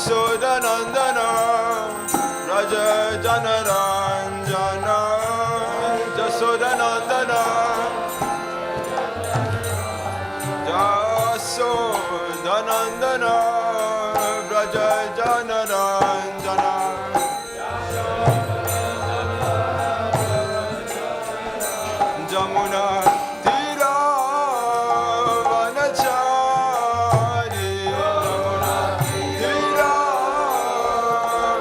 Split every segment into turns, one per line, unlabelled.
Jasodanandana Raja Janaranjana Jasodanandana Jasodanandana Raja Janaranjana Jamuna Tira Vanachari Jamuna Tira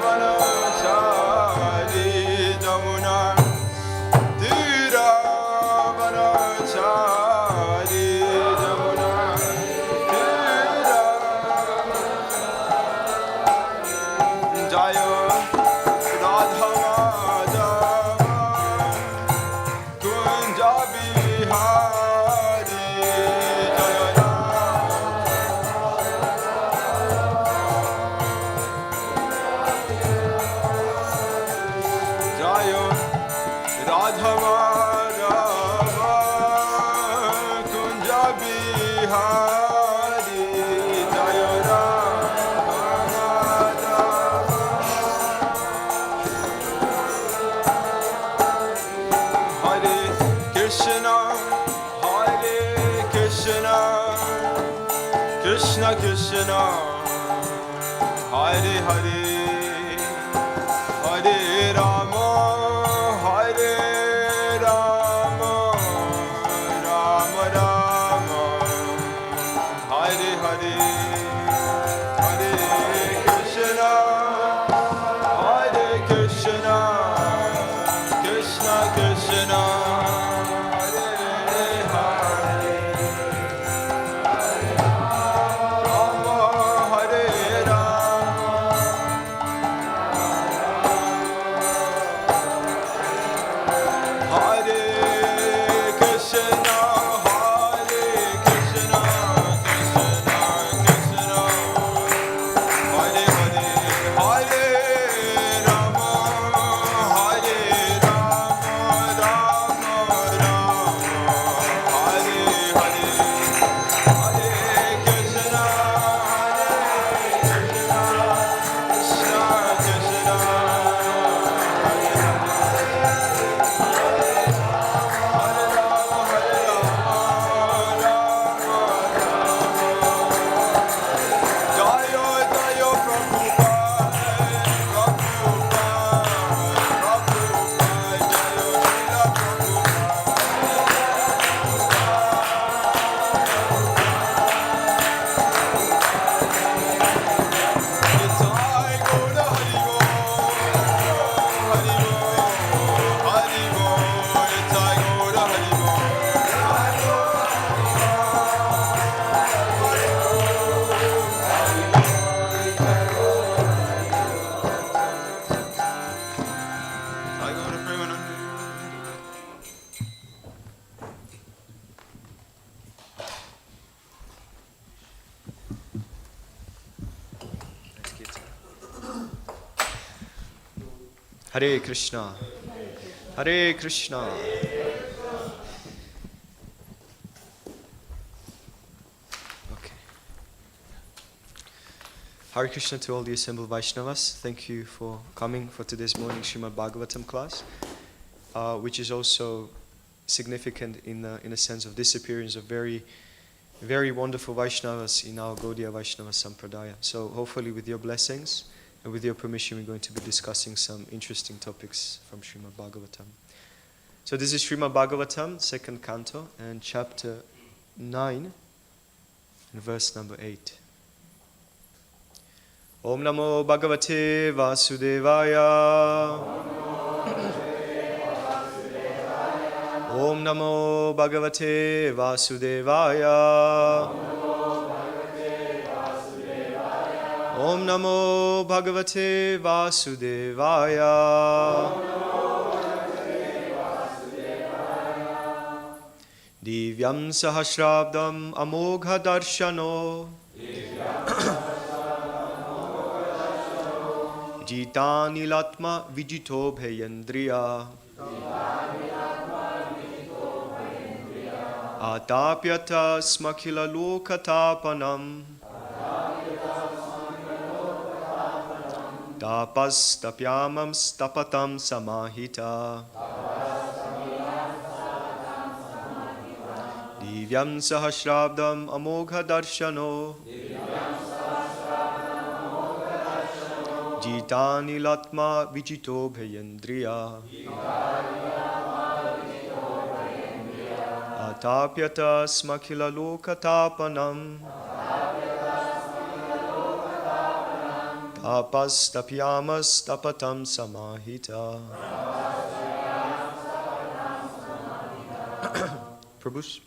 Vanachari Jamuna Tira Vanachari Jamuna Tira Jaya Radha Krishna Krishna Hare Hare Hare Rama Hare Rama Rama Rama Hare Hare Hare Krishna Hare Krishna Krishna Krishna Hare Krishna, Hare Krishna. Okay. Hare Krishna to all the assembled Vaishnavas. Thank you for coming for today's morning Srimad Bhagavatam class, which is also significant in a sense of disappearance of very, very wonderful Vaishnavas in our Gaudiya Vaishnava Sampradaya. So hopefully with your blessings, and with your permission, we're going to be discussing some interesting topics from Srimad Bhagavatam. So this is Srimad Bhagavatam, second canto, and chapter 9, and verse number 8. Om Namo Bhagavate Vasudevaya. Om Namo Bhagavate Vasudevaya. Om Namo Bhagavate Vasudevaya. Divyam Sahasrabdam Amogha Darshano Jitani Latma Vijito Bhayendriya Atapyata Smakhila Lokatapanam Tapastapyamam stapatam samahita. Divyam sahasrabdam amogha darshano. Jitani latma vichito bhayendriya. Atapyata smakhila lokatapanam. Tapastapyamas tapatam samahita. Prabhus.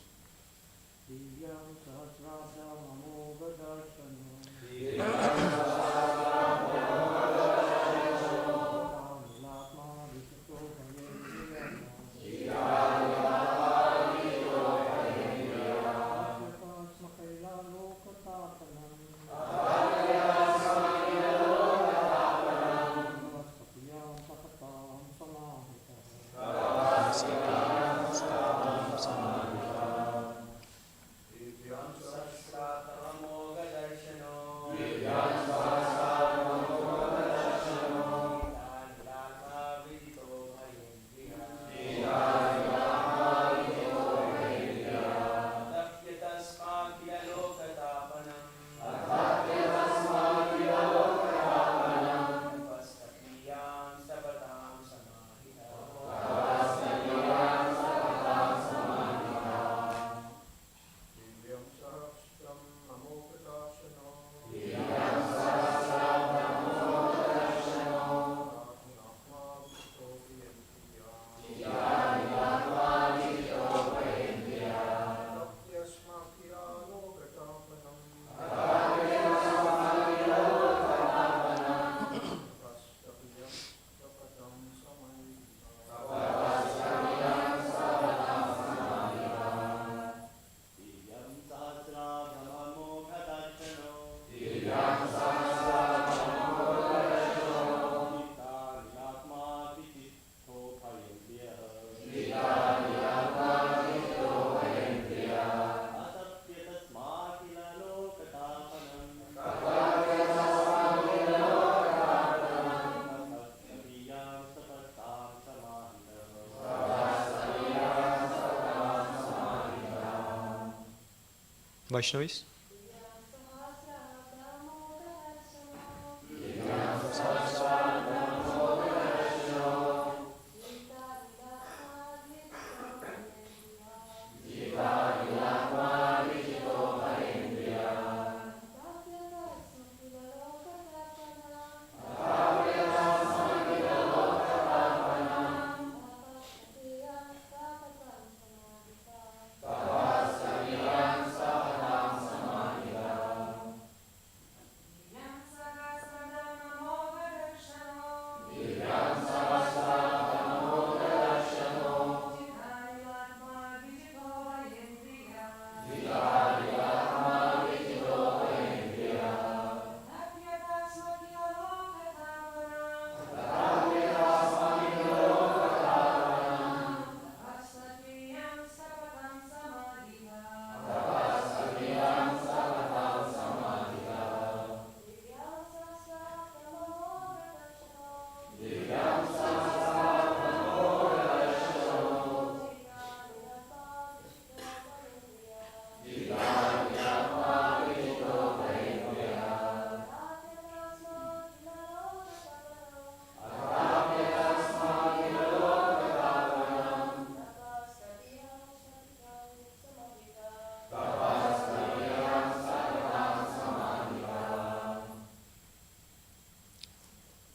Vaishnavis?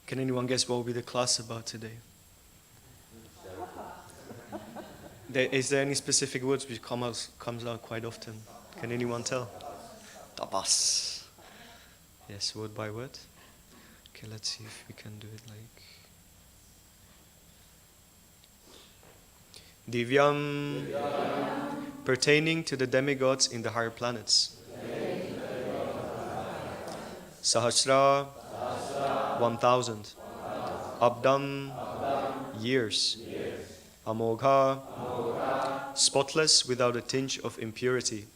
Can anyone guess what will be the class about today? Is there any specific words which comes out quite often? Can anyone tell? Tapas. Yes, word by word. Okay, let's see if we can do it like Divyam, pertaining to the demigods in the higher planets. Sahasra, 1,000. Abdam, years. Amogha, spotless without a tinge of impurity.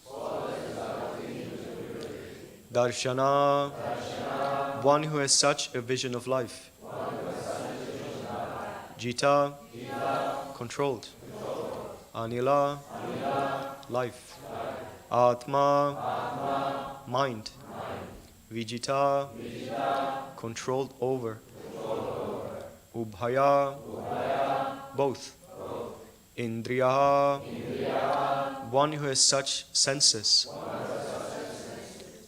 Darshana, one who has such a vision of life. Jita, controlled. Anila, life. Atma, mind. Vijita, controlled over. Ubhaya, both. Indriya, one who has such senses.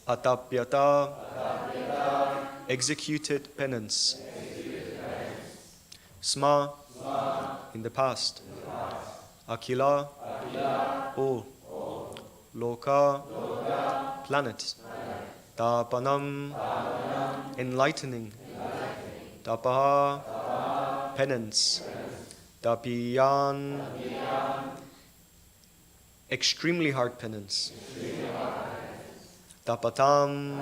Atapyata, executed penance. Sma, in the past. Akila, all. Loka, planet. Tapanam, enlightening. Tapaha, penance. Tapiyan, extremely hard penance. Tapatam,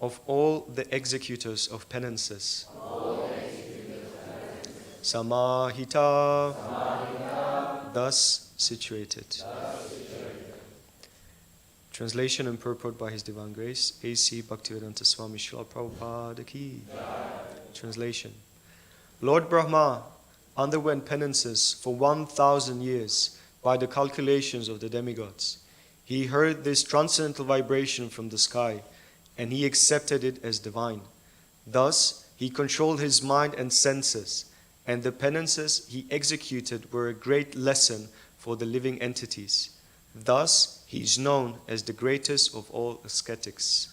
of all the executors of penances. Samahita, thus situated. Translation and purport by His Divine Grace, A.C. Bhaktivedanta Swami Srila Prabhupada Ki. Translation. Lord Brahma underwent penances for 1,000 years by the calculations of the demigods. He heard this transcendental vibration from the sky, and he accepted it as divine. Thus, he controlled his mind and senses, and the penances he executed were a great lesson for the living entities. Thus, he is known as the greatest of all ascetics.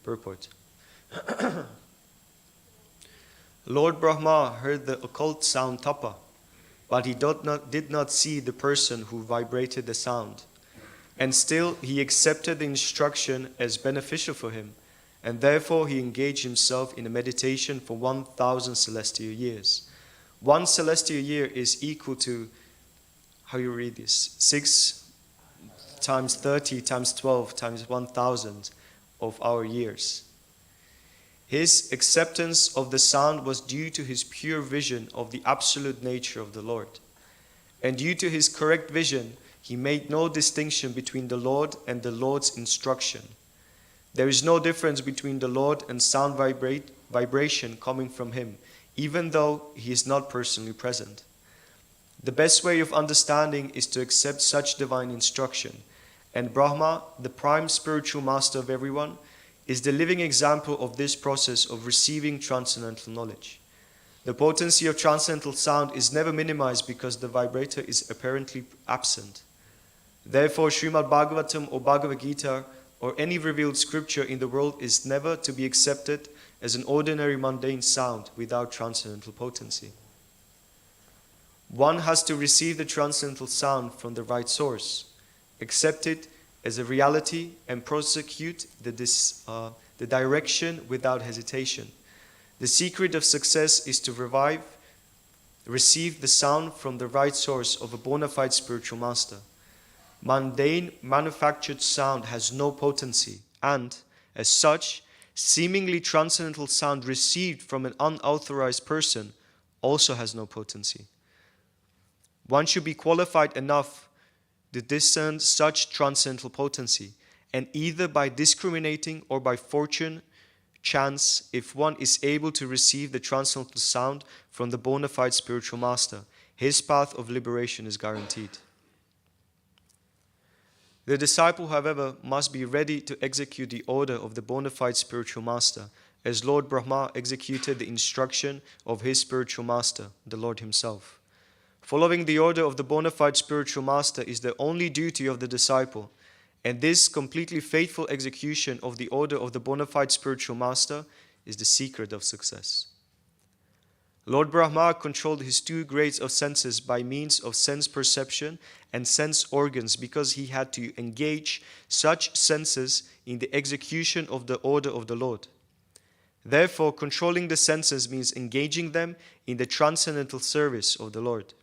Purport. Lord Brahma heard the occult sound tapa, but he did not see the person who vibrated the sound. And still he accepted the instruction as beneficial for him, and therefore he engaged himself in a meditation for 1,000 celestial years. 1 celestial year is equal to, how you read this, 6 times 30 times 12 times 1,000 of our years. His acceptance of the sound was due to his pure vision of the absolute nature of the Lord. And due to his correct vision, he made no distinction between the Lord and the Lord's instruction. There is no difference between the Lord and sound vibration coming from him, even though he is not personally present. The best way of understanding is to accept such divine instruction, and Brahma, the prime spiritual master of everyone, is the living example of this process of receiving transcendental knowledge. The potency of transcendental sound is never minimized because the vibrator is apparently absent. Therefore, Srimad Bhagavatam or Bhagavad Gita or any revealed scripture in the world is never to be accepted as an ordinary mundane sound without transcendental potency. One has to receive the transcendental sound from the right source, accept it as a reality, and prosecute the direction without hesitation. The secret of success is to receive the sound from the right source of a bona fide spiritual master. Mundane, manufactured sound has no potency, and, as such, seemingly transcendental sound received from an unauthorized person also has no potency. One should be qualified enough to discern such transcendental potency, and either by discriminating or by fortune, chance, if one is able to receive the transcendental sound from the bona fide spiritual master, his path of liberation is guaranteed. The disciple, however, must be ready to execute the order of the bona fide spiritual master, as Lord Brahma executed the instruction of his spiritual master, the Lord himself. Following the order of the bona fide spiritual master is the only duty of the disciple, and this completely faithful execution of the order of the bona fide spiritual master is the secret of success. Lord Brahma controlled his 2 grades of senses by means of sense perception and sense organs because he had to engage such senses in the execution of the order of the Lord. Therefore, controlling the senses means engaging them in the transcendental service of the Lord.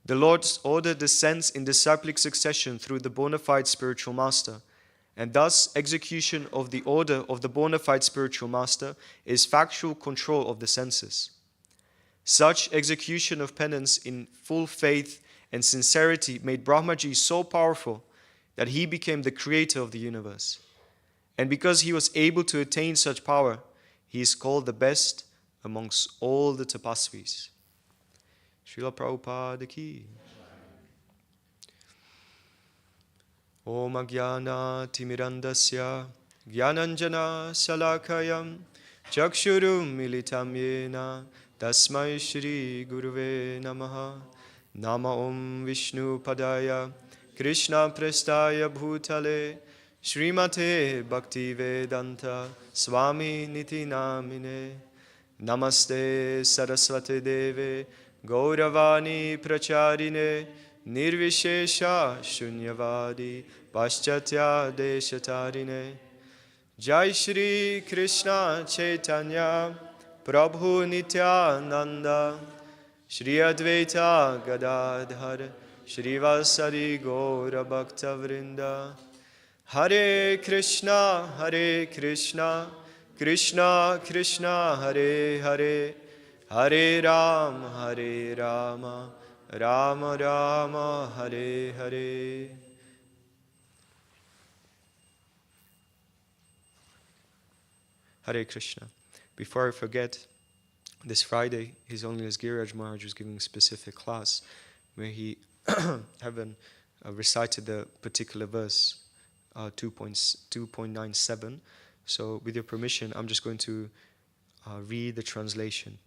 The Lord ordered the sense in disciplic succession through the bona fide spiritual master, and thus execution of the order of the bona fide spiritual master is factual control of the senses. Such execution of penance in full faith and sincerity made Brahmaji so powerful that he became the creator of the universe. And because he was able to attain such power, he is called the best amongst all the tapasvis. Srila Prabhupada ki. Om Ajnana Timirandasya Jnananjana Salakayam Chakshurum Militam Yena Tasmai Shri Guruve Namaha. Nama Om Vishnu Padaya Krishna Prestaya Bhutale Srimate Bhaktivedanta Swami Niti Namine. Namaste Saraswate Deve Gauravani Pracharine Nirvishesha Shunyavadi Paschatya Deshatarine. Jai Shri Krishna Chaitanya Prabhu Nityananda Shri Advaita Gadadhar Shri Vasari Gaura Bhakta Vrinda. Hare Krishna Krishna Krishna Hare Hare Hare Rama Rama Rama Hare Hare. Hare Krishna. Before I forget, this Friday, His Holiness Giriraj Maharaj was giving a specific class where he recited the particular verse, 2.97. So with your permission, I'm just going to read the translation.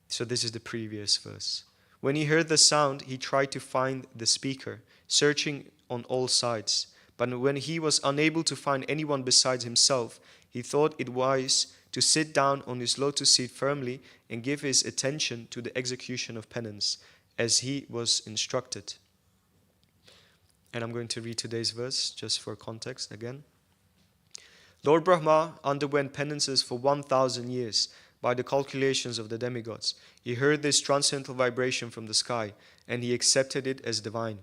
So this is the previous verse. When he heard the sound, he tried to find the speaker, searching on all sides. But when he was unable to find anyone besides himself, he thought it wise to sit down on his lotus seat firmly and give his attention to the execution of penance, as he was instructed. And I'm going to read today's verse, just for context again. Lord Brahma underwent penances for 1,000 years by the calculations of the demigods. He heard this transcendental vibration from the sky, and he accepted it as divine.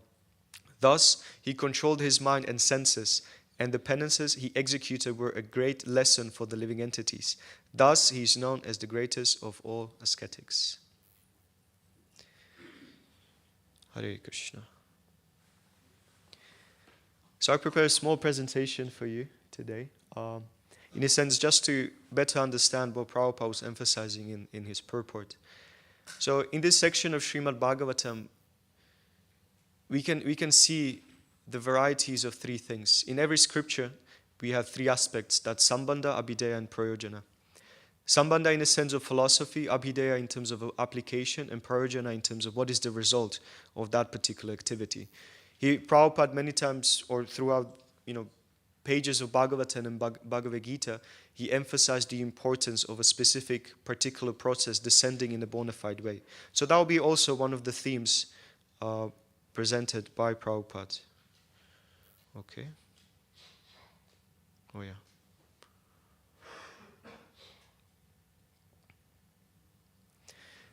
Thus, he controlled his mind and senses, and the penances he executed were a great lesson for the living entities. Thus, he is known as the greatest of all ascetics. Hare Krishna. So I prepared a small presentation for you today. In a sense, just to better understand what Prabhupada was emphasizing in his purport. So in this section of Srimad Bhagavatam, we can see the varieties of three things. In every scripture, we have three aspects: that's Sambandha, Abhideya, and Prayojana. Sambandha in a sense of philosophy, Abhideya in terms of application, and Prayojana in terms of what is the result of that particular activity. Prabhupada many times, or throughout, pages of Bhagavatam and Bhagavad Gita, he emphasized the importance of a specific particular process descending in a bona fide way. So that will be also one of the themes presented by Prabhupada. Okay. Oh yeah.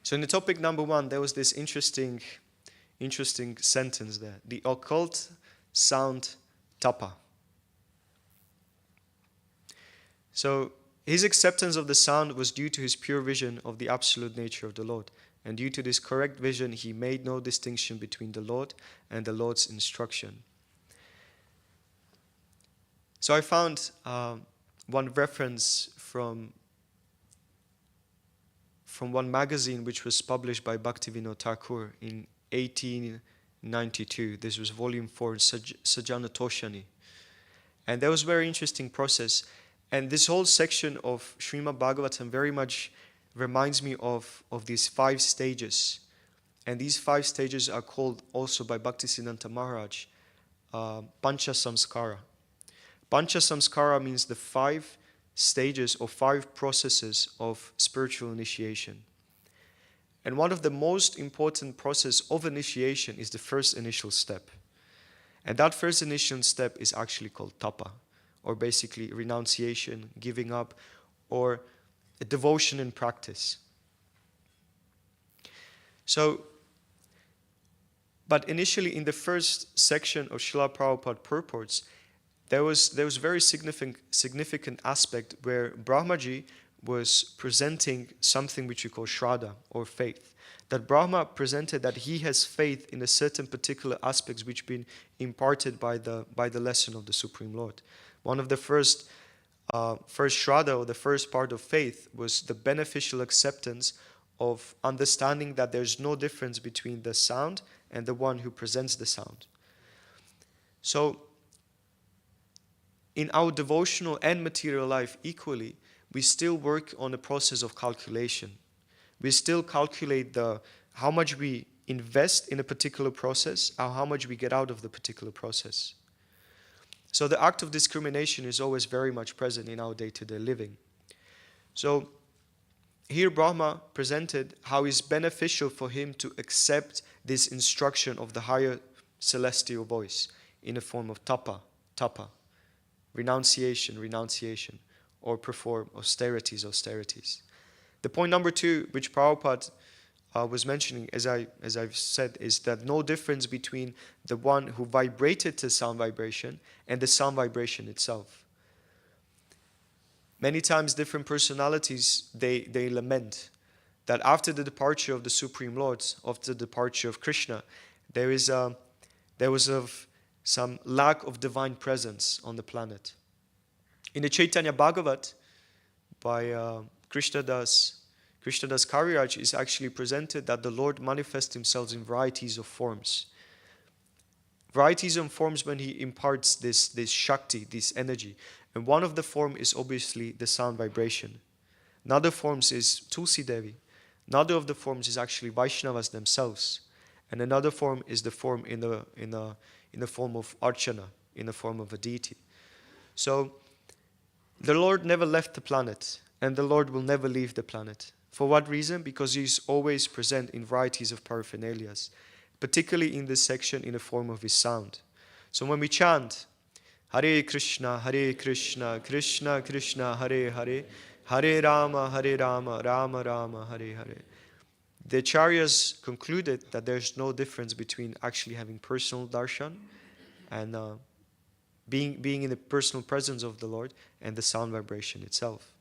So in the topic number 1, there was this interesting sentence there. The occult sound tapa. So his acceptance of the sound was due to his pure vision of the absolute nature of the Lord. And due to this correct vision, he made no distinction between the Lord and the Lord's instruction. So I found one reference from one magazine which was published by Bhaktivinoda Thakur in 1892. This was volume 4, Sajjana Toshani. And that was a very interesting process. And this whole section of Srimad Bhagavatam very much reminds me of these 5 stages. And these 5 stages are called also by Bhaktisiddhanta Maharaj Pancha Samskara. Pancha Samskara means the 5 stages or 5 processes of spiritual initiation. And one of the most important process of initiation is the first initial step. And that first initial step is actually called tapa, or basically renunciation, giving up, or a devotion in practice. So, but initially in the first section of Srila Prabhupada purports, there was very significant aspect where Brahmaji was presenting something which we call Shraddha, or faith. That Brahma presented that he has faith in a certain particular aspects which been imparted by the lesson of the Supreme Lord. One of the first Shraddha, or the first part of faith, was the beneficial acceptance of understanding that there's no difference between the sound and the one who presents the sound. So, in our devotional and material life equally, we still work on a process of calculation. We still calculate how much we invest in a particular process, or how much we get out of the particular process. So the act of discrimination is always very much present in our day-to-day living. So here Brahma presented how it's beneficial for him to accept this instruction of the higher celestial voice in the form of tapa, renunciation, or perform austerities. The point number 2, which Prabhupada was mentioning, as I've said, is that no difference between the one who vibrated to sound vibration and the sound vibration itself. Many times different personalities, they lament that after the departure of the Supreme Lord, after the departure of Krishna, there was some lack of divine presence on the planet. In the Chaitanya Bhagavat, by Krishnadas Kaviraj, is actually presented that the Lord manifests himself in varieties of forms. Varieties of forms when he imparts this Shakti, this energy. And one of the forms is obviously the sound vibration. Another form is Tulsi Devi. Another of the forms is actually Vaishnavas themselves. And another form is the form in the form of Archana, in the form of a deity. So the Lord never left the planet, and the Lord will never leave the planet. For what reason? Because he is always present in varieties of paraphernalias, particularly in this section in the form of his sound. So when we chant Hare Krishna, Krishna Krishna, Hare Hare, Hare Rama, Rama Rama, Hare Hare, the acharyas concluded that there's no difference between actually having personal darshan and being in the personal presence of the Lord and the sound vibration itself.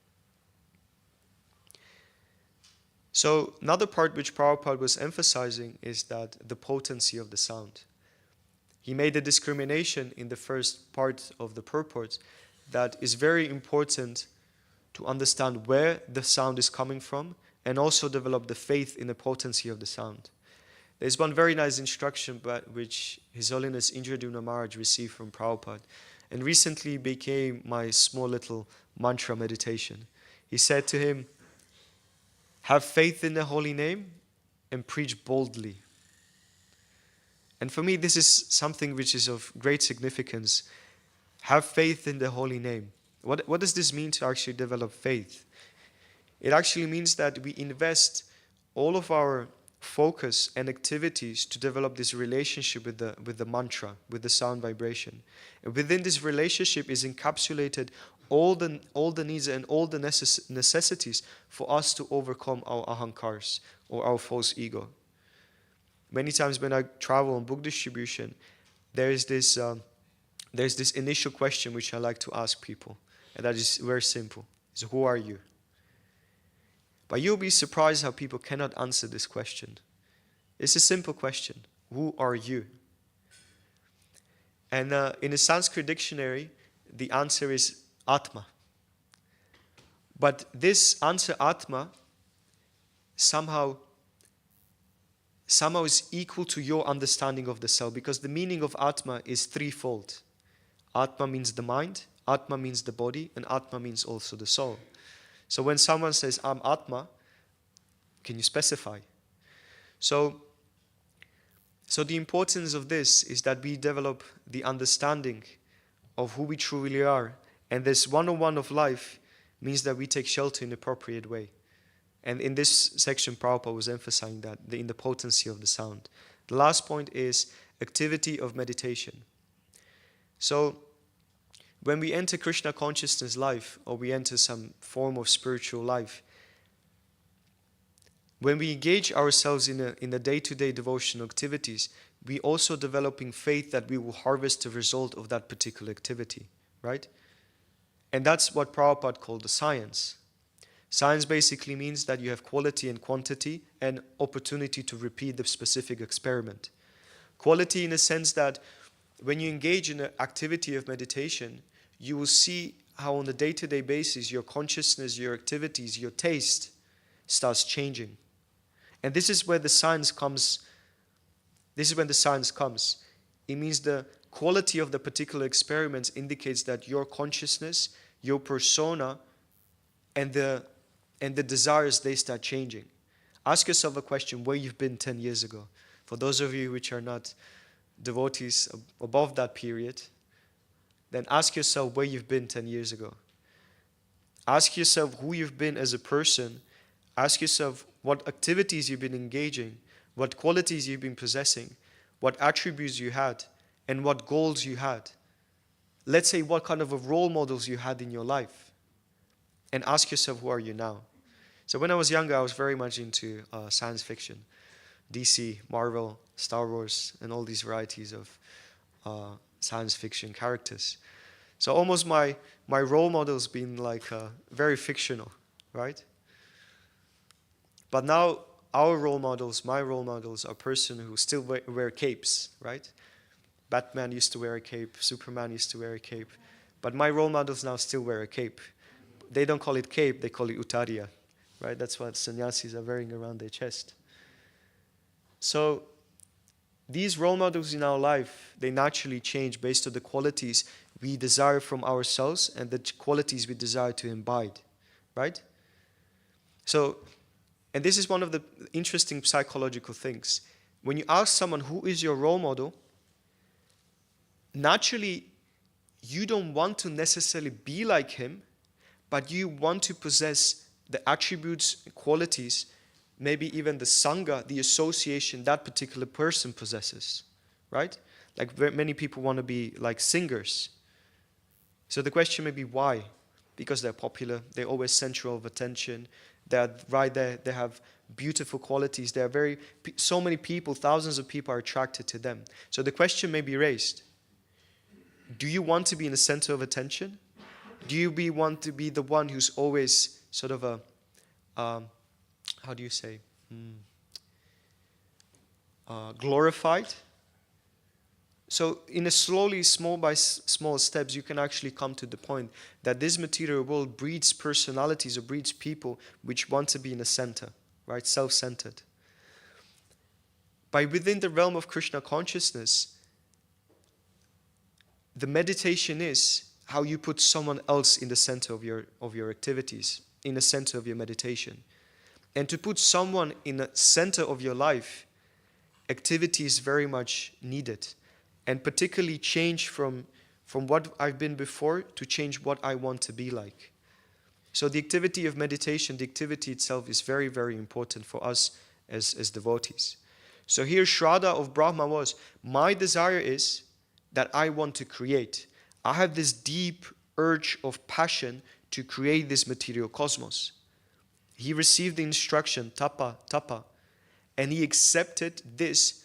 So another part which Prabhupada was emphasizing is that the potency of the sound. He made a discrimination in the first part of the purport that is very important to understand where the sound is coming from and also develop the faith in the potency of the sound. There's one very nice instruction which His Holiness Indradyumna Maharaj received from Prabhupada and recently became my small little mantra meditation. He said to him, "Have faith in the holy name and preach boldly." And for me, this is something which is of great significance. Have faith in the holy name. What does this mean to actually develop faith? It actually means that we invest all of our focus and activities to develop this relationship with the mantra, with the sound vibration. And within this relationship is encapsulated all the needs and all the necessities for us to overcome our ahankars or our false ego. Many times when I travel on book distribution, there's this initial question which I like to ask people, and that is very simple. It's, who are you? But you'll be surprised how people cannot answer this question. It's a simple question. Who are you? And in a Sanskrit dictionary, the answer is Atma. But this answer, Atma, somehow is equal to your understanding of the self, because the meaning of Atma is threefold. Atma means the mind, Atma means the body, and Atma means also the soul. So when someone says, I'm Atma, can you specify? So the importance of this is that we develop the understanding of who we truly are. And this one-on-one of life means that we take shelter in an appropriate way. And in this section, Prabhupada was emphasizing that in the potency of the sound. The last point is activity of meditation. So when we enter Krishna consciousness life, or we enter some form of spiritual life, when we engage ourselves in the day-to-day devotional activities, we also developing faith that we will harvest the result of that particular activity, right? And that's what Prabhupada called the science. Science basically means that you have quality and quantity and opportunity to repeat the specific experiment. Quality in a sense that when you engage in an activity of meditation, you will see how on a day-to-day basis your consciousness, your activities, your taste starts changing. And this is where the science comes. This is when the science comes. It means the quality of the particular experiments indicates that your consciousness, your persona, and the desires, they start changing. Ask yourself a question, where you've been 10 years ago. For those of you which are not devotees above that period, then ask yourself where you've been 10 years ago. Ask yourself who you've been as a person. Ask yourself what activities you've been engaging, what qualities you've been possessing, what attributes you had, and what goals you had. Let's say what kind of role models you had in your life. And ask yourself, who are you now? So when I was younger, I was very much into science fiction. DC, Marvel, Star Wars, and all these varieties of science fiction characters. So almost my role models been like very fictional, right? But now our role models, my role models, are person who still wear capes, right? Batman used to wear a cape, Superman used to wear a cape. But my role models now still wear a cape. They don't call it cape, they call it utariya, right? That's what sannyasis are wearing around their chest. So these role models in our life, they naturally change based on the qualities we desire from ourselves and the qualities we desire to imbibe, right? So, and this is one of the interesting psychological things. When you ask someone, who is your role model? Naturally, you don't want to necessarily be like him, but you want to possess the attributes, qualities, maybe even the sangha, the association that particular person possesses, right? Like many people want to be like singers. So the question may be why? Because they're popular, they're always central of attention, they're right there, they have beautiful qualities, so many people, thousands of people are attracted to them. So the question may be raised, do you want to be in the center of attention? Do you want to be the one who's always sort of glorified? So in a slowly, small by small steps, you can actually come to the point that this material world breeds personalities or breeds people which want to be in the center, right? Self-centered. By within the realm of Krishna consciousness, the meditation is how you put someone else in the center of your activities, in the center of your meditation. And to put someone in the center of your life, activity is very much needed. And particularly change from what I've been before to change what I want to be like. So the activity of meditation, the activity itself is very, very important for us as devotees. So here Shraddha of Brahma was, my desire is that I want to create. I have this deep urge of passion to create this material cosmos. He received the instruction, tapa, tapa, and he accepted this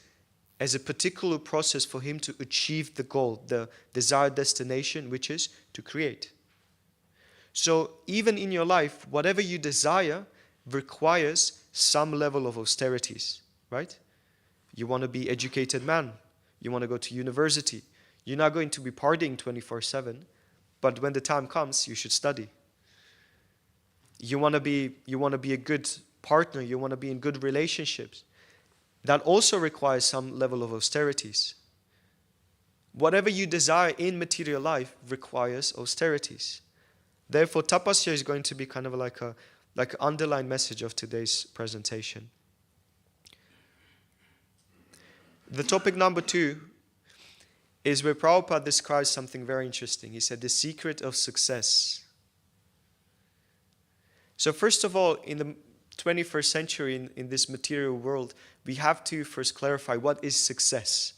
as a particular process for him to achieve the goal, the desired destination, which is to create. So even in your life, whatever you desire requires some level of austerities, right? You want to be educated man. You want to go to university. You're not going to be partying 24/7, but when the time comes, you should study. You want to be a good partner. You want to be in good relationships. That also requires some level of austerities. Whatever you desire in material life requires austerities. Therefore, tapasya is going to be kind of like an underlying message of today's presentation. The topic number 2 is where Prabhupada describes something very interesting. He said, the secret of success. So first of all, in the 21st century, in this material world, we have to first clarify what is success.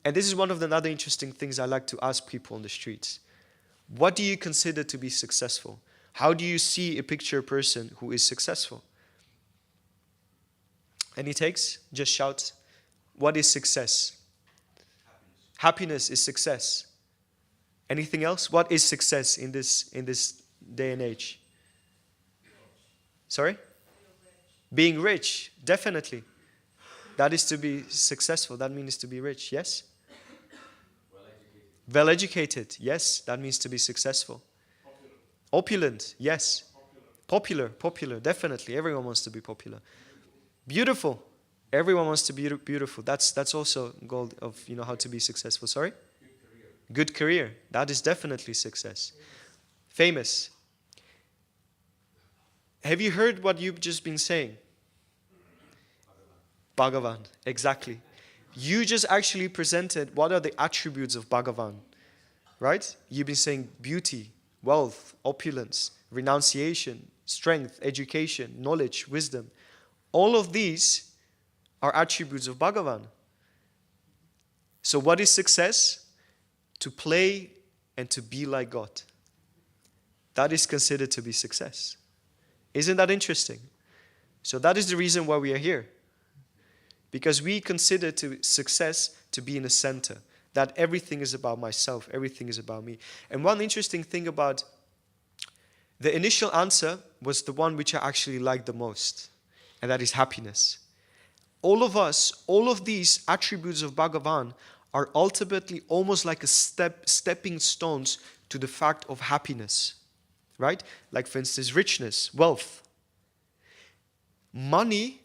And this is one of the other interesting things I like to ask people on the streets. What do you consider to be successful? How do you see a picture person who is successful? Any takes? Just shout. What is success? Happiness is success. Anything else? What is success in this day and age? Sorry? Being rich, definitely. That is to be successful. That means to be rich. Yes? Well educated. Yes, that means to be successful. Opulent. Yes. Popular. Definitely. Everyone wants to be popular. Beautiful. Everyone wants to be beautiful. That's also goal of how to be successful. Sorry? Good career. That is definitely success. Famous. Have you heard what you've just been saying? Bhagavan. Exactly. You just actually presented what are the attributes of Bhagavan. Right? You've been saying beauty, wealth, opulence, renunciation, strength, education, knowledge, wisdom. All of these are attributes of Bhagavan. So what is success? To play and to be like God. That is considered to be success. Isn't that interesting? So that is the reason why we are here. Because we consider success to be in the center. That everything is about myself, everything is about me. And one interesting thing about the initial answer was the one which I actually liked the most. And that is happiness. All of us, all of these attributes of Bhagavan are ultimately almost like a stepping stones to the fact of happiness. Right? Like for instance, richness, wealth. Money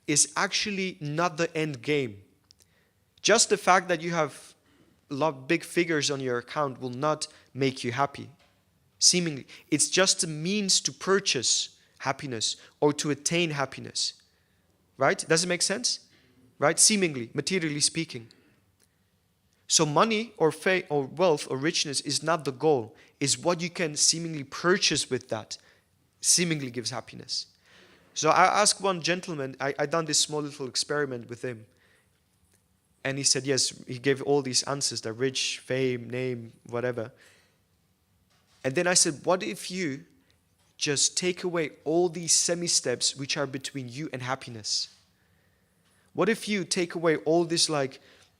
is actually not the end game. Just the fact that you have a lot of big figures on your account will not make you happy. Seemingly. It's just a means to purchase happiness or to attain happiness. Right? Does it make sense? Right? Seemingly, materially speaking. So money or fame or wealth or richness is not the goal. It's what you can seemingly purchase with that. Seemingly gives happiness. So I asked one gentleman, I done this small little experiment with him. And he said, yes, he gave all these answers, the rich, fame, name, whatever. And then I said, what if you just take away all these semi-steps which are between you and happiness? What if you take away all this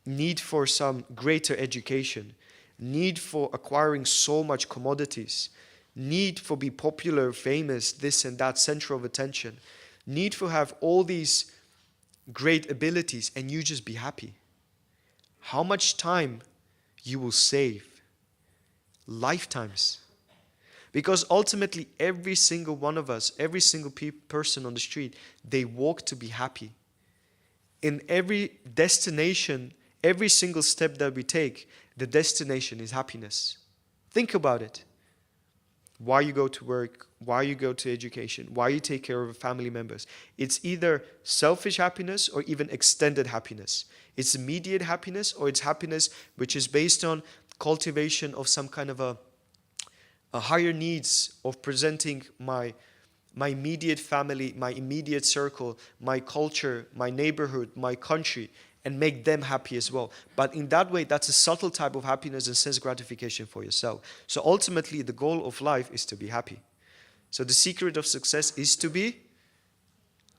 need for some greater education, need for acquiring so much commodities, need for be popular, famous, this and that, center of attention, need for have all these great abilities, and you just be happy? How much time you will save? Lifetimes. Because ultimately every single one of us, every single person on the street, they walk to be happy. In every destination, every single step that we take, the destination is happiness. Think about it. Why you go to work, why you go to education, why you take care of family members. It's either selfish happiness or even extended happiness. It's immediate happiness or it's happiness which is based on cultivation of some kind of a higher needs of presenting my immediate family, my immediate circle, my culture, my neighborhood, my country, and make them happy as well. But in that way, that's a subtle type of happiness and sense gratification for yourself. So ultimately, the goal of life is to be happy. So the secret of success is to be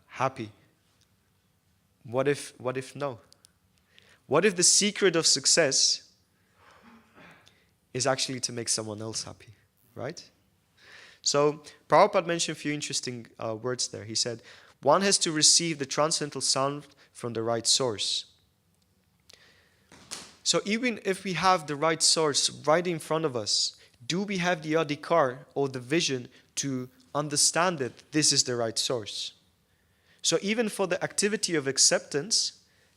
happy. What if no? What if the secret of success is actually to make someone else happy, right? So Prabhupada mentioned a few interesting words there. He said, one has to receive the transcendental sound from the right source. So even if we have the right source right in front of us, do we have the adhikar or the vision to understand that this is the right source? So even for the activity of acceptance,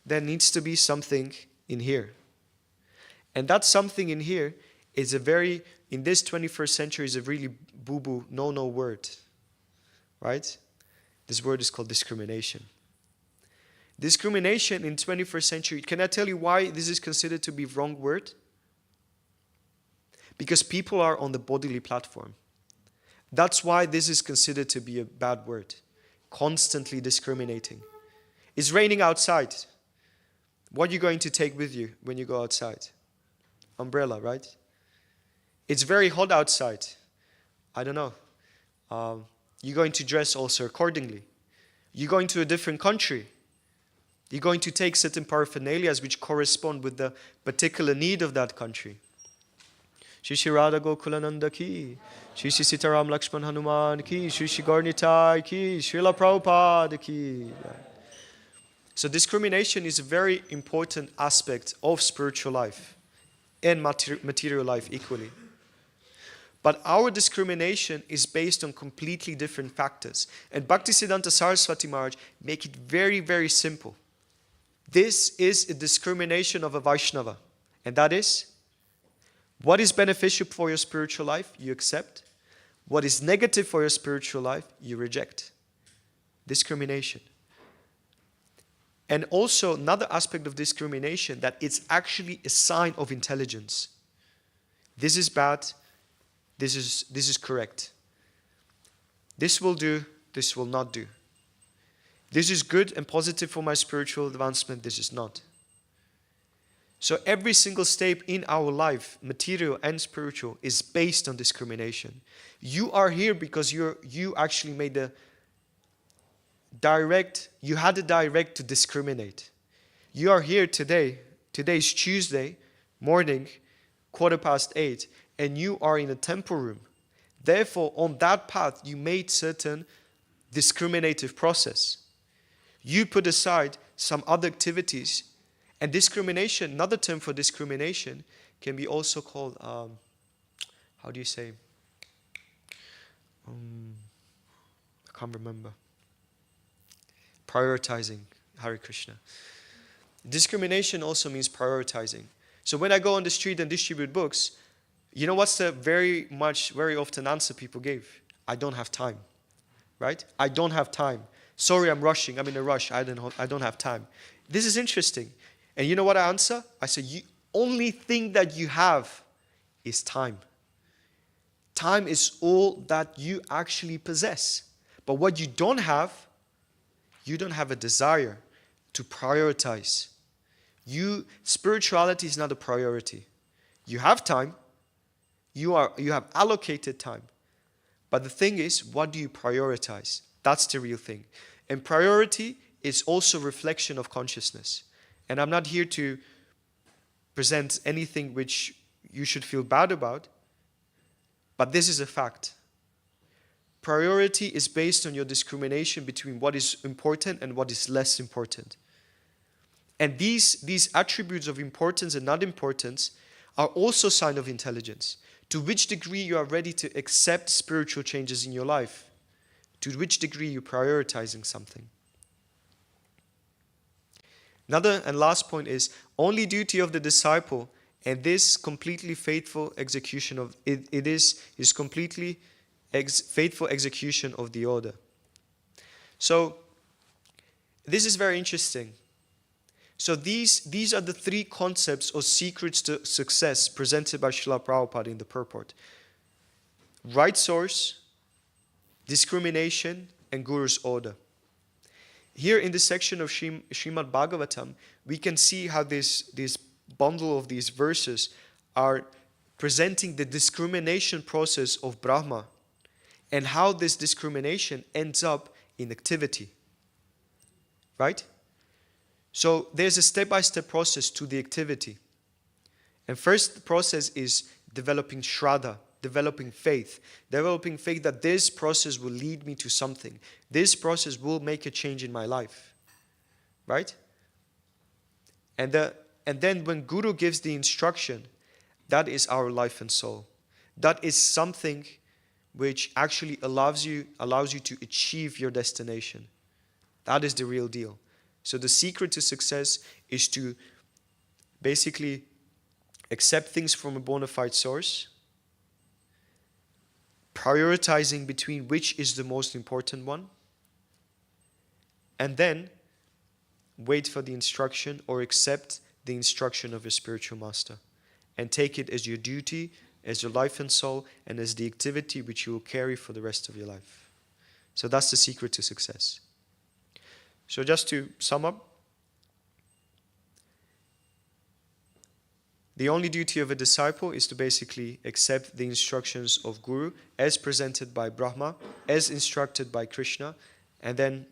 there needs to be something in here. And that something in here is in this 21st century, is a really boo-boo, no word. Right? This word is called discrimination. Discrimination in 21st century, can I tell you why this is considered to be wrong word? Because people are on the bodily platform. That's why this is considered to be a bad word. Constantly discriminating. It's raining outside. What are you going to take with you when you go outside? Umbrella, right? It's very hot outside. I don't know. You're going to dress also accordingly. You're going to a different country. You're going to take certain paraphernalias which correspond with the particular need of that country. Shri Shri Radha Gokulananda ki, Shri Shri Sitaram Lakshman Hanuman ki, Shri Shri Gaurnitai ki, Srila Prabhupada ki. So discrimination is a very important aspect of spiritual life and material life equally. But our discrimination is based on completely different factors. And Bhaktisiddhanta Saraswati Maharaj make it very, very simple. This is a discrimination of a Vaishnava. And that is, what is beneficial for your spiritual life, you accept. What is negative for your spiritual life, you reject. Discrimination. And also another aspect of discrimination, that it's actually a sign of intelligence. This is bad. This is correct. This will do, this will not do. This is good and positive for my spiritual advancement, this is not. So every single step in our life, material and spiritual, is based on discrimination. You are here because you actually made you had a direct to discriminate. You are here today. Today's Tuesday morning, 8:15, and you are in a temple room. Therefore, on that path, you made certain discriminative process. You put aside some other activities. And discrimination, another term for discrimination, can be also called, how do you say? I can't remember. Prioritizing. Hare Krishna. Discrimination also means prioritizing. So when I go on the street and distribute books, you know what's the very often answer people give? I don't have time. Right? I don't have time. Sorry, I'm rushing. I'm in a rush. I don't have time. This is interesting. And you know what I answer? I say, only thing that you have is time. Time is all that you actually possess. But what you don't have a desire to prioritize. Spirituality is not a priority. You have time. You have allocated time. But the thing is, what do you prioritize? That's the real thing. And priority is also reflection of consciousness. And I'm not here to present anything which you should feel bad about, but this is a fact. Priority is based on your discrimination between what is important and what is less important. And these attributes of importance and not importance are also a sign of intelligence. To which degree you are ready to accept spiritual changes in your life. To which degree you're prioritizing something. Another and last point is, only duty of the disciple, and this completely faithful execution of it is completely faithful execution of the order. So this is very interesting. So these are the three concepts or secrets to success presented by Srila Prabhupada in the purport. Right source, discrimination, and Guru's order. Here in this section of Srimad Bhagavatam, we can see how this bundle of these verses are presenting the discrimination process of Brahma and how this discrimination ends up in activity. Right? So there's a step-by-step process to the activity. And first the process is developing Shraddha, developing faith that this process will lead me to something. This process will make a change in my life. Right? And then when Guru gives the instruction, that is our life and soul. That is something which actually allows you to achieve your destination. That is the real deal. So the secret to success is to basically accept things from a bona fide source, prioritizing between which is the most important one, and then wait for the instruction or accept the instruction of your spiritual master and take it as your duty, as your life and soul, and as the activity which you will carry for the rest of your life. So that's the secret to success. So just to sum up, the only duty of a disciple is to basically accept the instructions of Guru as presented by Brahma, as instructed by Krishna, and then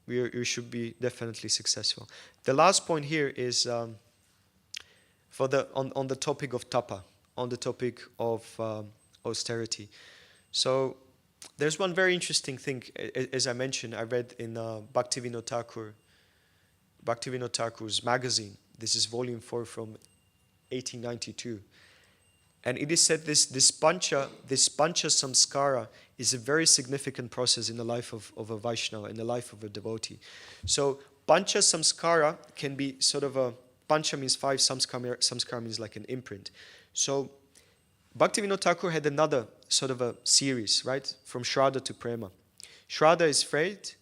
you should be definitely successful. The last point here is on the topic of tapa. on the topic of austerity. So there's one very interesting thing, as I mentioned, I read in Bhaktivinoda Thakur's magazine. This is volume 4 from 1892. And it is said this pancha samskara is a very significant process in the life of a Vaishnava, in the life of a devotee. So pancha samskara can be sort of a, pancha means 5, samskara means like an imprint. So Bhaktivinoda Thakur had another sort of a series, right? From Shraddha to Prema. Shraddha is faith,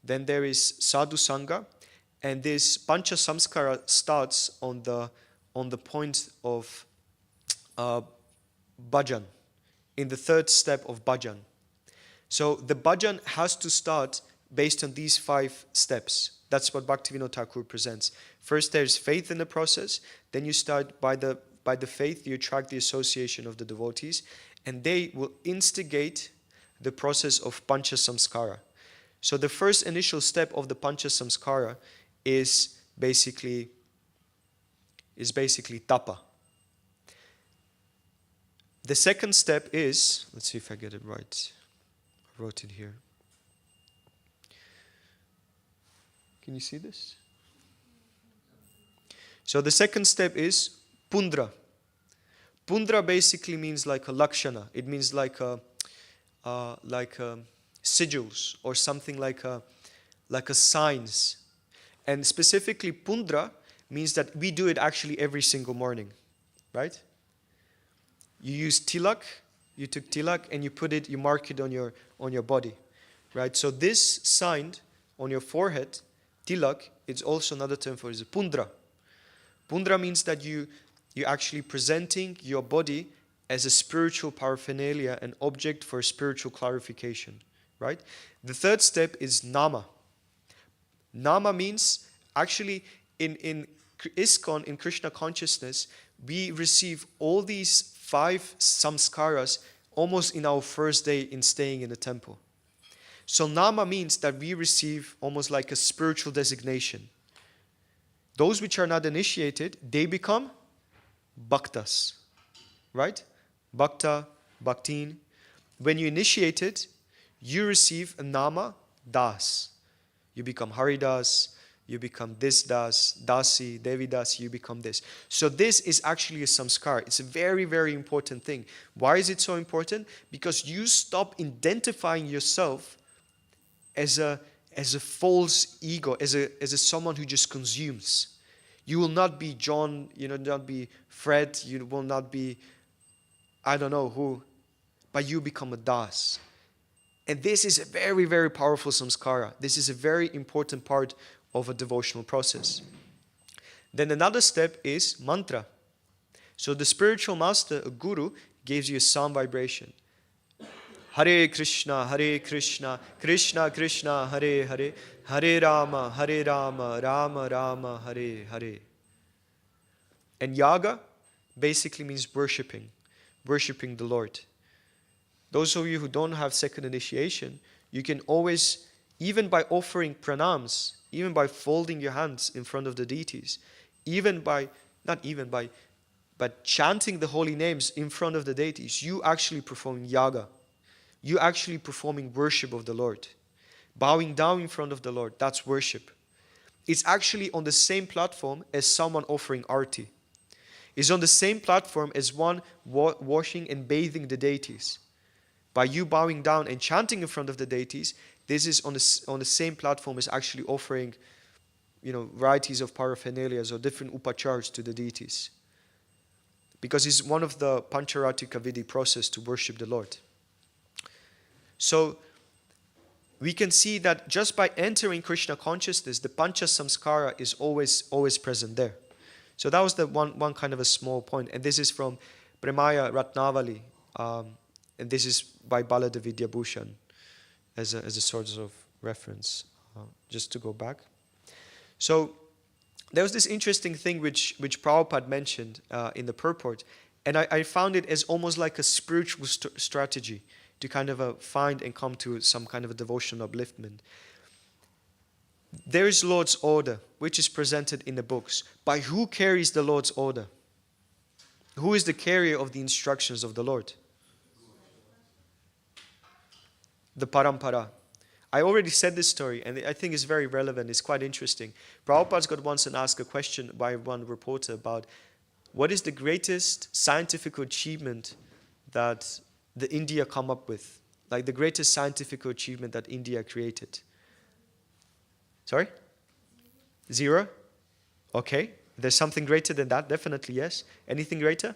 then there is sadhu sangha, and this pancha samskara starts on the point of bhajan, in the third step of bhajan. So the bhajan has to start based on these 5 steps. That's what Bhaktivinoda Thakur presents. First there's faith in the process, then you start by the faith, you attract the association of the devotees, and they will instigate the process of pancha samskara. So the first initial step of the pancha samskara is basically tapa. The second step is, let's see if I get it right. I wrote it here. Can you see this? So the second step is pundra. Pundra basically means like a lakshana. It means like a sigils, or something like a signs. And specifically pundra means that we do it actually every single morning, right? You use tilak, you took tilak and you mark it on your body, right? So this sign on your forehead, tilak, it's also another term for it, is pundra. Pundra means that you're actually presenting your body as a spiritual paraphernalia, an object for spiritual clarification, right? The third step is nama. Nama means, actually in ISKCON, in Krishna consciousness, we receive all these 5 samskaras almost in our first day in staying in the temple. So nama means that we receive almost like a spiritual designation. Those which are not initiated, they become bhaktas, right? Bhakta, bhaktin. When you initiate it, you receive a nama, das. You become Haridas, you become this das, dasi, devi dasi, you become this. So this is actually a samskar. It's a very, very important thing. Why is it so important? Because you stop identifying yourself as a false ego, as a someone who just consumes. You will not be John, you will not be Fred, you will not be I don't know who, but you become a das. And this is a very, very powerful samskara. This is a very important part of a devotional process. Then another step is mantra. So the spiritual master, a guru, gives you a sound vibration. Hare Krishna, Krishna Krishna, Hare Hare, Hare Rama, Rama Rama, Hare Hare. And yaga basically means worshipping the Lord. Those of you who don't have second initiation, you can always, even by offering pranams, even by folding your hands in front of the deities, but chanting the holy names in front of the deities, you actually perform yaga. You actually performing worship of the Lord. Bowing down in front of the Lord, that's worship. It's actually on the same platform as someone offering arti. It's on the same platform as one washing and bathing the deities. By you bowing down and chanting in front of the deities, this is on the same platform as actually offering, varieties of paraphernalias or different upachars to the deities. Because it's one of the Pancharatika Vidhi process to worship the Lord. So we can see that just by entering Krishna consciousness, the Pancha Samskara is always present there. So that was the one kind of a small point. And this is from Premaya Ratnavali. And this is by Balada Vidyabhushan as a sort of reference. Just to go back. So there was this interesting thing which Prabhupada mentioned in the purport. And I found it as almost like a spiritual strategy to kind of find and come to some kind of a devotional upliftment. There is Lord's order, which is presented in the books. By who carries the Lord's order? Who is the carrier of the instructions of the Lord? The parampara. I already said this story, and I think it's very relevant. It's quite interesting. Prabhupada got once and asked a question by one reporter about what is the greatest scientific achievement that the India come up with? Like the greatest scientific achievement that India created. Sorry? Zero? Okay. There's something greater than that, definitely, yes. Anything greater?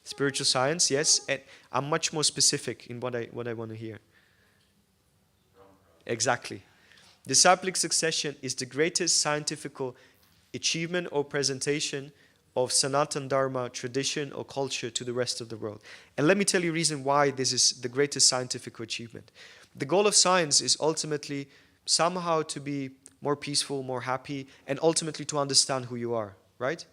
Spiritual science, yes. And I'm much more specific in what I want to hear. Exactly. Disciplic succession is the greatest scientific achievement or presentation of Sanatana Dharma tradition or culture to the rest of the world. And let me tell you the reason why this is the greatest scientific achievement. The goal of science is ultimately somehow to be more peaceful, more happy, and ultimately to understand who you are, right?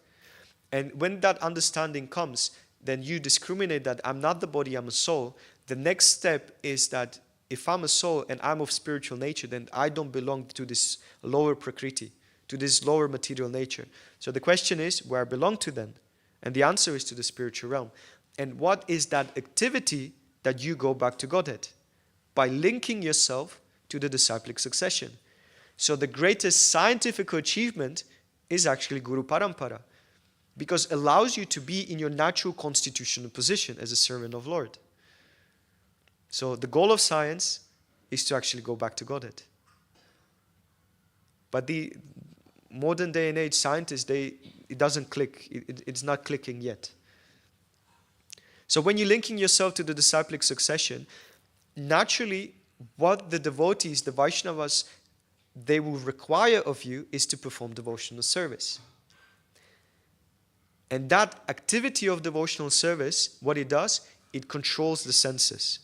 And when that understanding comes, then you discriminate that I'm not the body, I'm a soul. The next step is that if I'm a soul and I'm of spiritual nature, then I don't belong to this lower prakriti, to this lower material nature. So the question is, where I belong to then? And the answer is to the spiritual realm. And what is that activity that you go back to Godhead? By linking yourself to the disciplic succession. So the greatest scientific achievement is actually Guru Parampara, because it allows you to be in your natural constitutional position as a servant of Lord. So the goal of science is to actually go back to Godhead. But the modern day and age scientists, it doesn't click. It's not clicking yet. So when you're linking yourself to the disciplic succession, naturally what the devotees, the Vaishnavas, they will require of you is to perform devotional service. And that activity of devotional service, what it does, it controls the senses.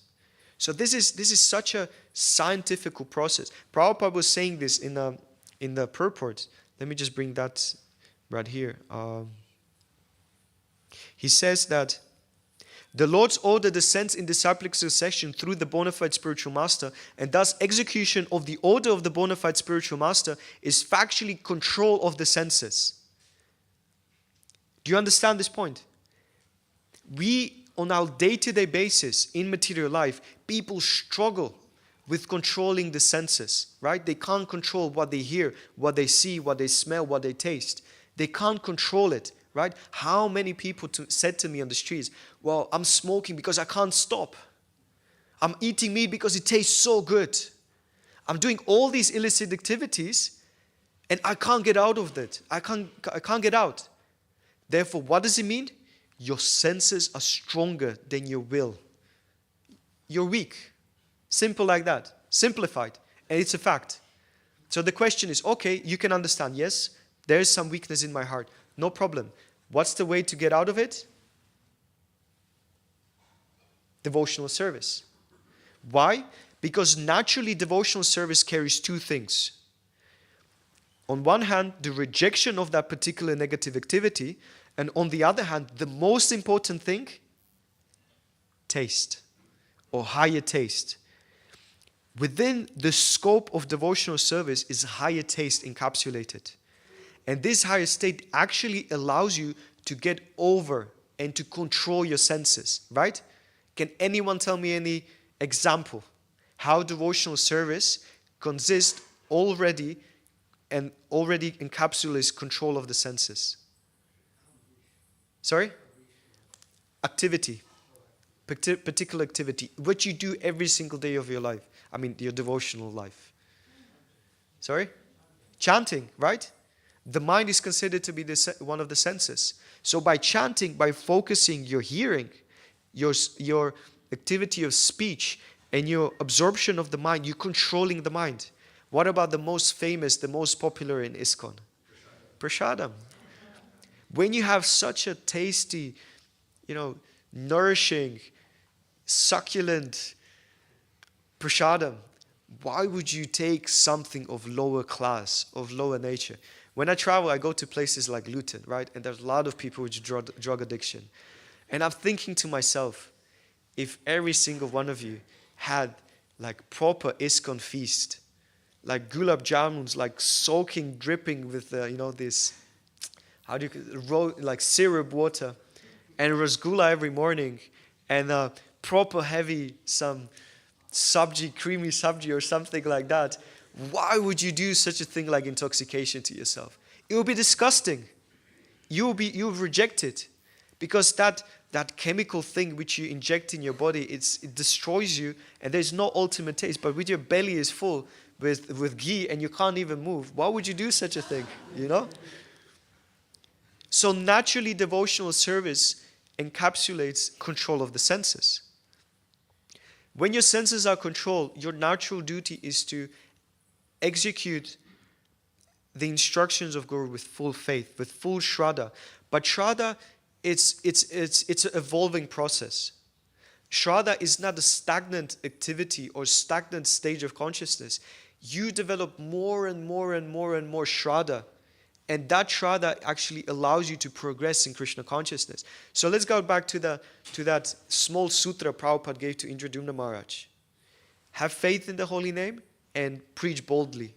So this is such a scientific process. Prabhupada was saying this in the purport. Let me just bring that right here. He says that the Lord's order descends in disciplic succession through the bona fide spiritual master, and thus execution of the order of the bona fide spiritual master is factually control of the senses. Do you understand this point? We, on our day-to-day basis in material life, people struggle with controlling the senses, right? They can't control what they hear, what they see, what they smell, what they taste. They can't control it, right? How many people said to me on the streets, well, I'm smoking because I can't stop. I'm eating meat because it tastes so good. I'm doing all these illicit activities and I can't get out of it. I can't get out. Therefore, what does it mean? Your senses are stronger than your will. You're weak. Simple like that. Simplified. And it's a fact. So the question is, okay, you can understand, yes, there is some weakness in my heart. No problem. What's the way to get out of it? Devotional service. Why? Because naturally devotional service carries two things. On one hand, the rejection of that particular negative activity, and on the other hand, the most important thing, taste, or higher taste. Within the scope of devotional service is higher taste encapsulated. And this higher state actually allows you to get over and to control your senses, right? Can anyone tell me any example how devotional service consists already encapsulates control of the senses? Sorry? Activity. Particular activity. What you do every single day of your life. I mean, your devotional life. Sorry? Chanting, right? The mind is considered to be one of the senses. So by chanting, by focusing your hearing, your activity of speech, and your absorption of the mind, you're controlling the mind. What about the most famous, the most popular in ISKCON? Prasadam. When you have such a tasty, nourishing, succulent prasadam, why would you take something of lower class, of lower nature? When I travel, I go to places like Luton, right? And there's a lot of people with drug addiction. And I'm thinking to myself, if every single one of you had like proper ISKCON feast, like gulab jamuns, like soaking, dripping with this, like syrup water, and rasgulla every morning, and proper heavy some sabji, creamy sabji or something like that, why would you do such a thing like intoxication to yourself? It will be disgusting. You'll reject it, because that chemical thing which you inject in your body, it destroys you, and there's no ultimate taste. But with your belly is full with ghee and you can't even move, why would you do such a thing? So naturally, devotional service encapsulates control of the senses. When your senses are controlled, your natural duty is to execute the instructions of Guru with full faith, with full shraddha. But shraddha, it's an evolving process. Shraddha is not a stagnant activity or stagnant stage of consciousness. You develop more and more and more and more shraddha, and that shraddha actually allows you to progress in Krishna consciousness. So let's go back to that small sutra Prabhupada gave to Indradumna Maharaj. Have faith in the holy name and preach boldly.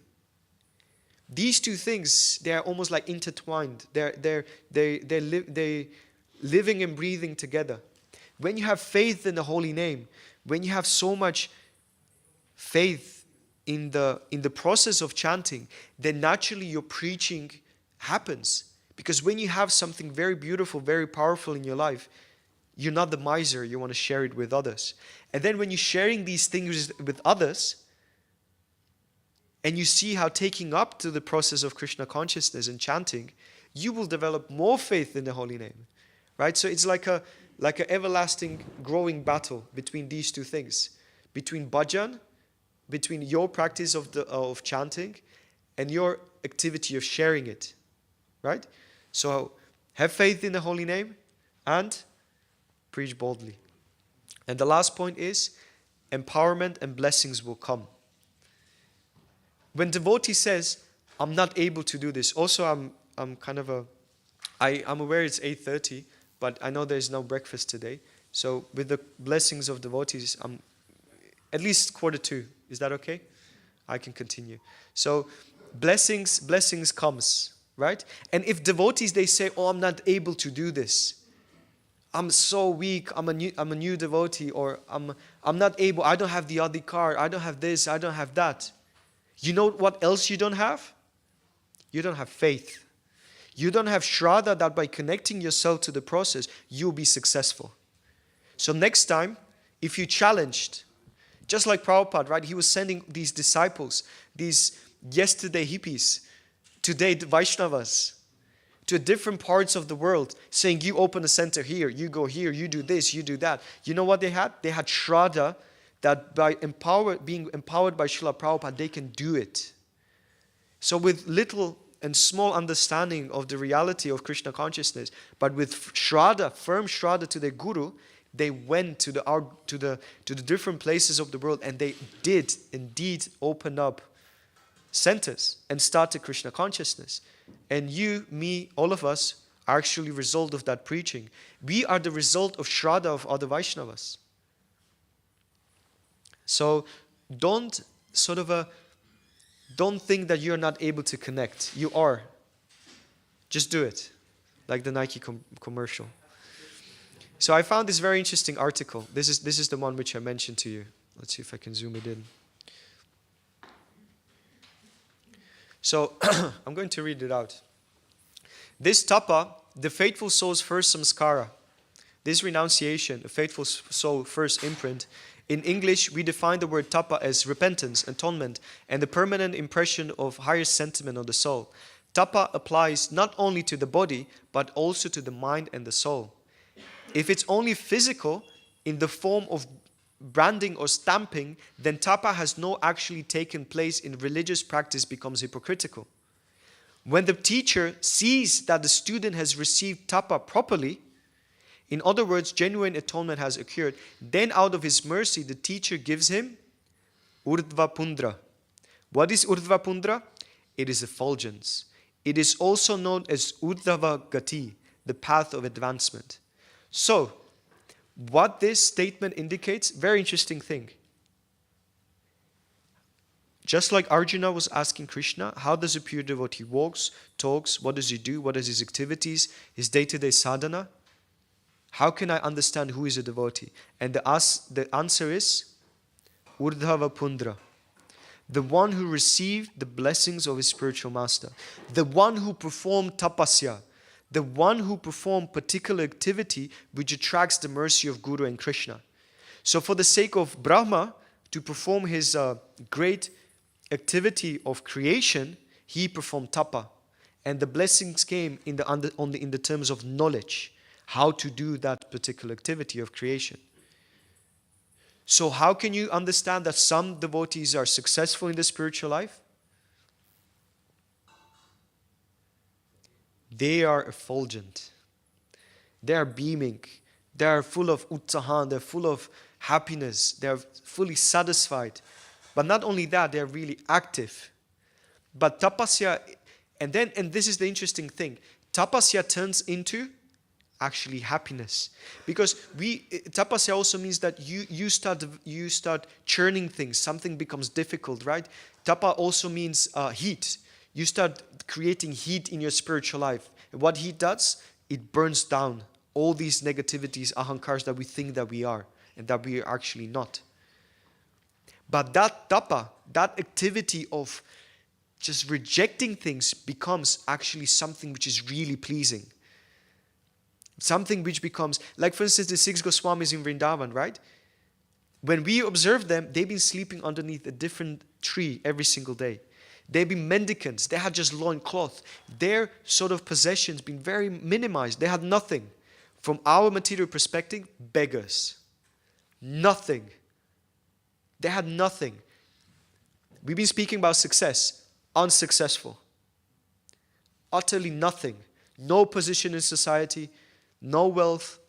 These two things, they are almost like intertwined. They're living and breathing together. When you have faith in the holy name, when you have so much faith in the process of chanting, then naturally your preaching happens. Because when you have something very beautiful, very powerful in your life, you're not the miser, you want to share it with others. And then when you're sharing these things with others, and you see how taking up to the process of Krishna consciousness and chanting, you will develop more faith in the holy name. Right? So it's like an everlasting growing battle between these two things. Between bhajan, between your practice of chanting, and your activity of sharing it. Right? So have faith in the holy name and preach boldly. And the last point is empowerment and blessings will come. When devotee says, I'm not able to do this, also I'm aware it's 8:30, but I know there's no breakfast today. So with the blessings of devotees, I'm at least 1:45. Is that okay? I can continue. So blessings comes, right? And if devotees, they say, I'm not able to do this. I'm so weak, I'm a new devotee, or I'm not able, I don't have the adhikar, I don't have this, I don't have that. You know what else you don't have? You don't have faith. You don't have shraddha that by connecting yourself to the process, you'll be successful. So next time, if you challenged, just like Prabhupada, right? He was sending these disciples, these yesterday hippies, today Vaishnavas, to different parts of the world, saying, you open a center here, you go here, you do this, you do that. You know what they had? They had shraddha, that by being empowered by Srila Prabhupada, they can do it. So with little and small understanding of the reality of Krishna consciousness, but with shraddha, firm shraddha to their guru, they went to the different places of the world, and they did indeed open up centers and started Krishna consciousness. And you, me, all of us are actually a result of that preaching. We are the result of shraddha of other Vaishnavas. So don't think that you're not able to connect. You are. Just do it. Like the Nike commercial. So I found this very interesting article. This is the one which I mentioned to you. Let's see if I can zoom it in. So I'm going to read it out. This tapa, the faithful soul's first samskara. This renunciation, a faithful soul first imprint. In English, we define the word tapa as repentance, atonement, and the permanent impression of higher sentiment on the soul. Tapa applies not only to the body, but also to the mind and the soul. If it's only physical, in the form of branding or stamping, then tapa has not actually taken place in religious practice, becomes hypocritical. When the teacher sees that the student has received tapa properly, in other words, genuine atonement has occurred, then out of his mercy, the teacher gives him urdhva pundra. What is urdhva pundra? It is effulgence. It is also known as urdhva gati, the path of advancement. So, what this statement indicates, very interesting thing. just like Arjuna was asking Krishna, how does a pure devotee walks, talks, what does he do, what is his activities, his day-to-day sadhana? How can I understand who is a devotee? And the answer is Urdhava Pundra, the one who received the blessings of his spiritual master, the one who performed tapasya, the one who performed particular activity which attracts the mercy of Guru and Krishna. So for the sake of Brahma, to perform his great activity of creation, he performed tapa. And the blessings came in the terms of knowledge, how to do that particular activity of creation. So how can you understand that some devotees are successful in the spiritual life? They are effulgent. They are beaming. They are full of utsahan. They're full of happiness. They are fully satisfied. But not only that, they are really active. But tapasya, and this is the interesting thing, tapasya turns into actually happiness. Because tapasya also means that you start churning things. Something becomes difficult, right? Tapa also means heat. You start creating heat in your spiritual life. And what heat does, it burns down all these negativities, ahankars that we think that we are and that we are actually not. But that tapa, that activity of just rejecting things becomes actually something which is really pleasing. Something which becomes, like for instance, the 6 Goswamis in Vrindavan, right? When we observe them, they've been sleeping underneath a different tree every single day. They've been mendicants. They had just loincloth. Their sort of possessions been very minimized. They had nothing. From our material perspective, beggars. Nothing. They had nothing. We've been speaking about success. Unsuccessful. Utterly nothing. No position in society. No wealth.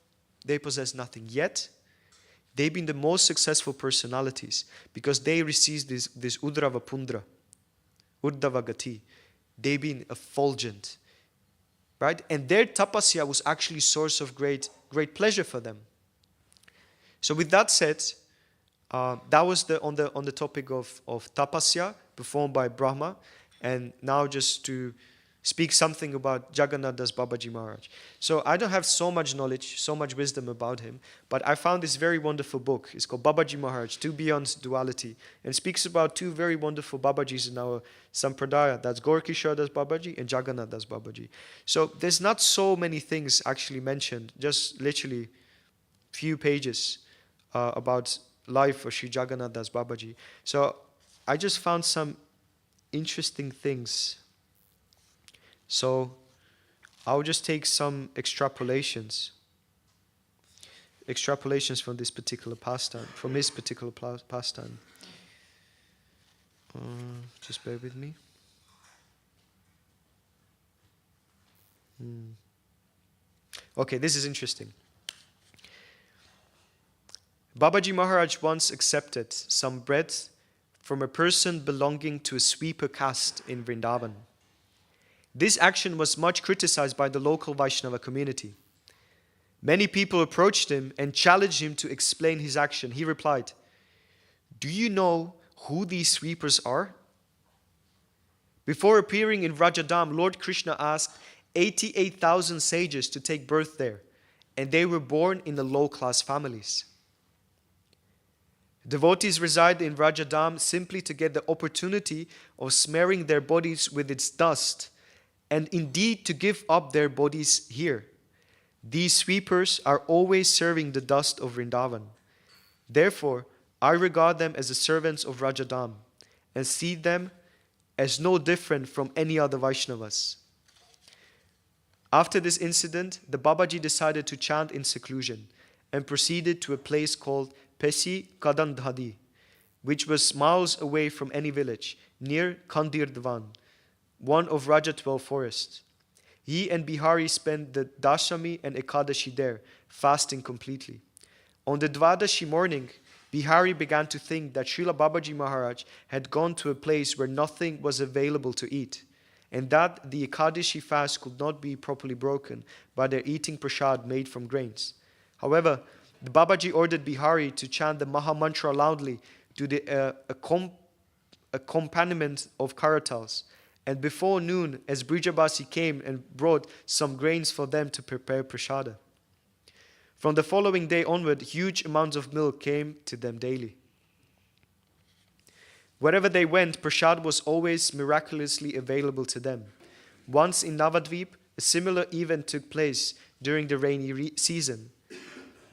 They possess nothing. Yet, they've been the most successful personalities because they received this Udrava Pundra. Urdhava Gati. They've been effulgent. Right? And their tapasya was actually source of great pleasure for them. So with that said, that was on the topic of tapasya performed by Brahma. And now just to speak something about Jagannatha's Babaji Maharaj. So I don't have so much knowledge, so much wisdom about him, but I found this very wonderful book. It's called Babaji Maharaj, Two Beyond Duality, and speaks about two very wonderful Babajis in our Sampradaya. That's Gaur Kishore Das Babaji and Jagannath Das Babaji. So there's not so many things actually mentioned, just literally few pages about life of Sri Jagannath Das Babaji. So I just found some interesting things. So I'll just take some extrapolations from this particular pastime, from his particular pastime. Just bear with me. Okay, this is interesting. Babaji Maharaj once accepted some bread from a person belonging to a sweeper caste in Vrindavan. This action was much criticized by the local Vaishnava community. Many people approached him and challenged him to explain his action. He replied, "Do you know who these sweepers are?" Before appearing in Vrajadam, Lord Krishna asked 88,000 sages to take birth there, and they were born in the low-class families. Devotees reside in Vrajadam simply to get the opportunity of smearing their bodies with its dust, and indeed to give up their bodies here. These sweepers are always serving the dust of Vrindavan. Therefore, I regard them as the servants of Rajadam and see them as no different from any other Vaishnavas. After this incident, the Babaji decided to chant in seclusion and proceeded to a place called Pesi Kadandhadi, which was miles away from any village, near Kandir Dvan, one of Raja 12 forests. He and Bihari spent the Dashami and Ekadashi there, fasting completely. On the Dvadashi morning, Bihari began to think that Srila Babaji Maharaj had gone to a place where nothing was available to eat, and that the Ekadashi fast could not be properly broken by their eating prasad made from grains. However, the Babaji ordered Bihari to chant the Maha Mantra loudly to the accompaniment of karatals. And before noon, as Brijabasi came and brought some grains for them to prepare prasada. From the following day onward, huge amounts of milk came to them daily. Wherever they went, prasad was always miraculously available to them. Once in Navadvip, a similar event took place during the rainy season.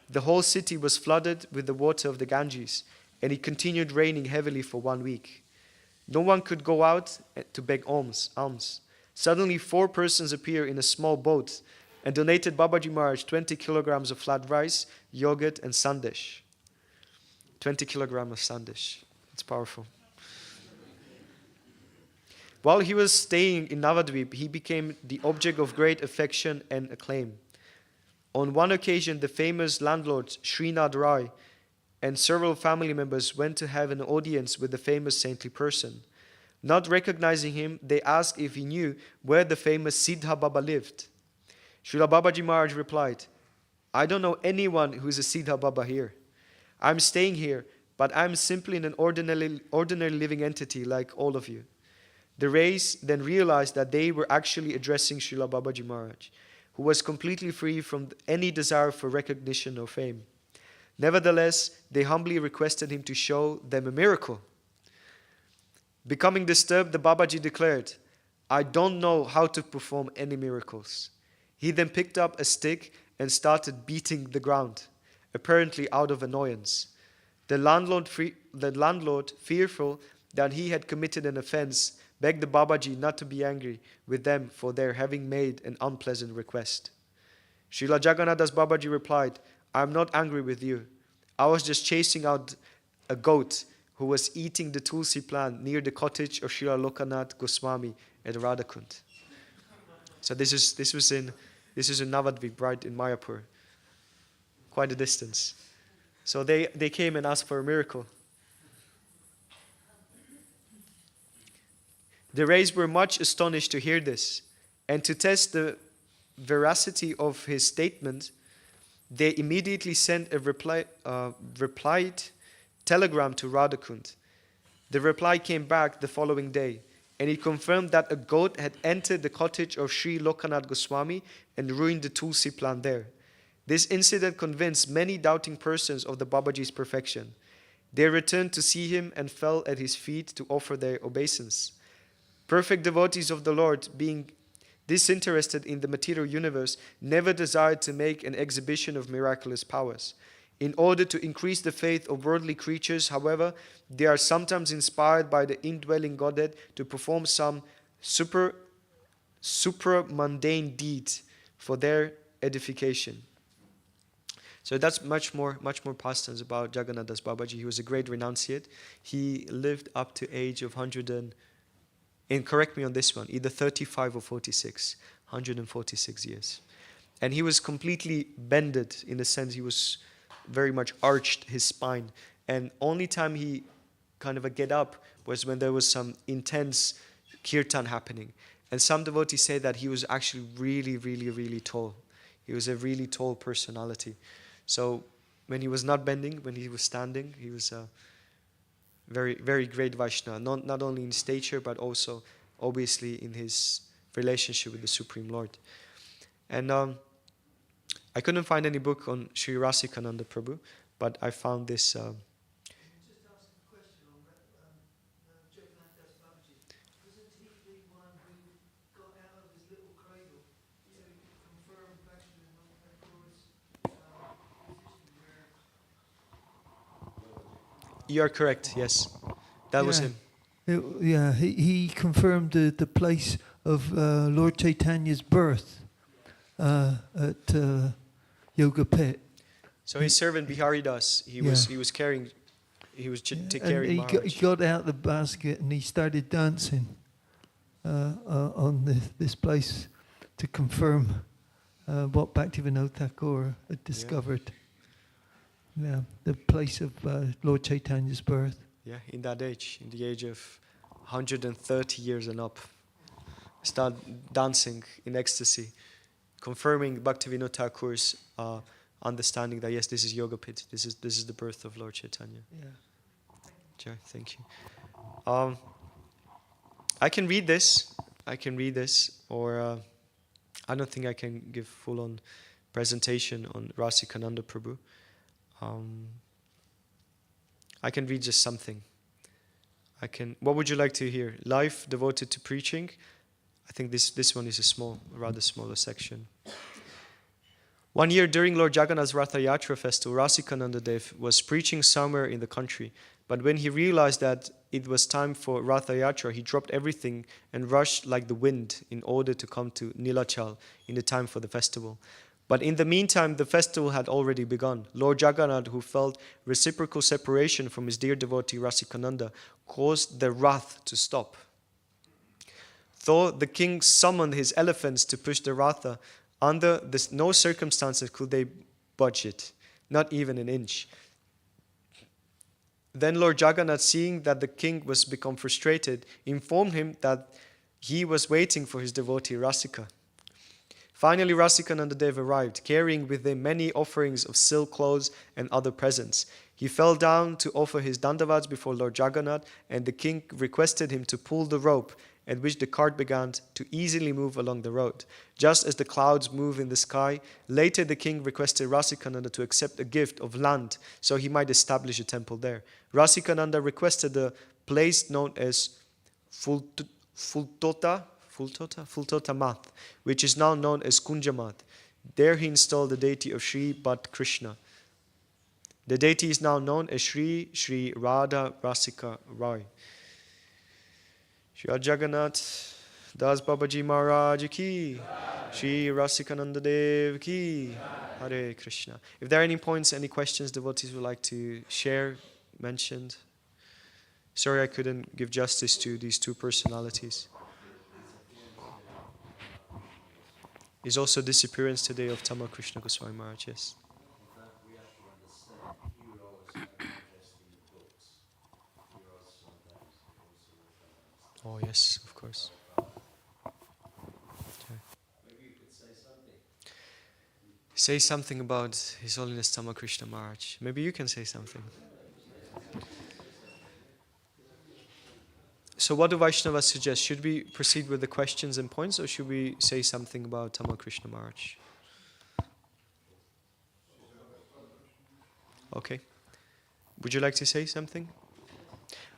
The whole city was flooded with the water of the Ganges, and it continued raining heavily for 1 week. No one could go out to beg alms. Suddenly 4 persons appeared in a small boat and donated Babaji Maharaj 20 kilograms of flat rice, yogurt and sandesh. 20 kilograms of sandesh. It's powerful. While he was staying in Navadvip, he became the object of great affection and acclaim. On one occasion, the famous landlord Srinath Rai and several family members went to have an audience with the famous saintly person. Not recognizing him, they asked if he knew where the famous Siddha Baba lived. Srila Babaji Maharaj replied, I don't know anyone who is a Siddha Baba here. I'm staying here, but I'm simply an ordinary living entity like all of you. The Rays then realized that they were actually addressing Srila Babaji Maharaj, who was completely free from any desire for recognition or fame. Nevertheless, they humbly requested him to show them a miracle. Becoming disturbed, the Babaji declared, I don't know how to perform any miracles. He then picked up a stick and started beating the ground, apparently out of annoyance. The landlord, fearful that he had committed an offense, begged the Babaji not to be angry with them for their having made an unpleasant request. Srila Jagannatha's Babaji replied, I am not angry with you. I was just chasing out a goat who was eating the tulsi plant near the cottage of Srila Lokanath Goswami at Radhakund. So this is in Navadvip, right in Mayapur. Quite a distance. So they came and asked for a miracle. The Rays were much astonished to hear this, and to test the veracity of his statement, they immediately sent a replied telegram to Radhakund. The reply came back the following day, and it confirmed that a goat had entered the cottage of Sri Lokanath Goswami and ruined the tulsi plant there. This incident convinced many doubting persons of the Babaji's perfection. They returned to see him and fell at his feet to offer their obeisance. Perfect devotees of the Lord, being disinterested in the material universe, never desired to make an exhibition of miraculous powers. In order to increase the faith of worldly creatures, however, they are sometimes inspired by the indwelling Godhead to perform some supra-mundane deed for their edification. So that's much more pastimes about Jagannatha's Babaji. He was a great renunciate. He lived up to age of 100 and correct me on this one, either 35 or 46, 146 years. And he was completely bended, in a sense. He was very much arched his spine. And only time he kind of get up was when there was some intense kirtan happening. And some devotees say that he was actually really, really, really tall. He was a really tall personality. So when he was not bending, when he was standing, he was a very, very great Vaishnava, not only in stature, but also obviously in his relationship with the Supreme Lord. And I couldn't find any book on Sri Rasikananda Prabhu, but I found this.
Can you just ask a question on Jagannatha Babaji? Wasn't he the one who got out of his little cradle to confirm back to the Thakur's position where...
You are correct, yes. That was him.
He confirmed the place of Lord Chaitanya's birth at Yoga Pit.
So his servant Bihari Das, he was carrying Maharaj.
He got out the basket and he started dancing on this place to confirm what Bhaktivinoda Thakur had discovered. Yeah, the place of Lord Chaitanya's birth.
Yeah, in that age, in the age of 130 years and up, start dancing in ecstasy, confirming Bhaktivinoda Thakur's understanding that yes, this is Yoga Pit, this is the birth of Lord Chaitanya.
Yeah.
Sure, thank you. I can read this. Or I don't think I can give full-on presentation on Rasikananda Prabhu. I can read just something. What would you like to hear? Life devoted to preaching? I think this one is a rather smaller section. One year during Lord Jagannath's Ratha Yatra festival, Rasikananda Dev was preaching somewhere in the country. But when he realized that it was time for Ratha Yatra, he dropped everything and rushed like the wind in order to come to Nilachal in the time for the festival. But in the meantime, the festival had already begun. Lord Jagannath, who felt reciprocal separation from his dear devotee Rasikananda, caused the Rath to stop. Though the king summoned his elephants to push the Ratha, under no circumstances could they budge it, not even an inch. Then Lord Jagannath, seeing that the king was become frustrated, informed him that he was waiting for his devotee Rasika. Finally, Rasikananda Dev arrived, carrying with him many offerings of silk clothes and other presents. He fell down to offer his dandavats before Lord Jagannath, and the king requested him to pull the rope, at which the cart began to easily move along the road, just as the clouds move in the sky. Later, the king requested Rasikananda to accept a gift of land so he might establish a temple there. Rasikananda requested the place known as Fultota Math, which is now known as Kunjamath. There he installed the deity of Sri Bhat Krishna. The deity is now known as Sri Radha Rasika Rai. Shri Jagannatha Das Babaji Maharaj ki, Shri Rasikananda Dev ki, Hare Krishna. If there are any points, any questions devotees would like to share, mentioned. Sorry I couldn't give justice to these two personalities. Is also disappearance today of Tamal Krishna Goswami Maharaj, yes. Oh yes, of course. Okay.
Maybe you could say something.
Say something about His Holiness Tamal Krishna Maharaj. Maybe you can say something. So what do Vaishnavas suggest? Should we proceed with the questions and points, or should we say something about Tamal Krishna Maharaj? Okay. Would you like to say something?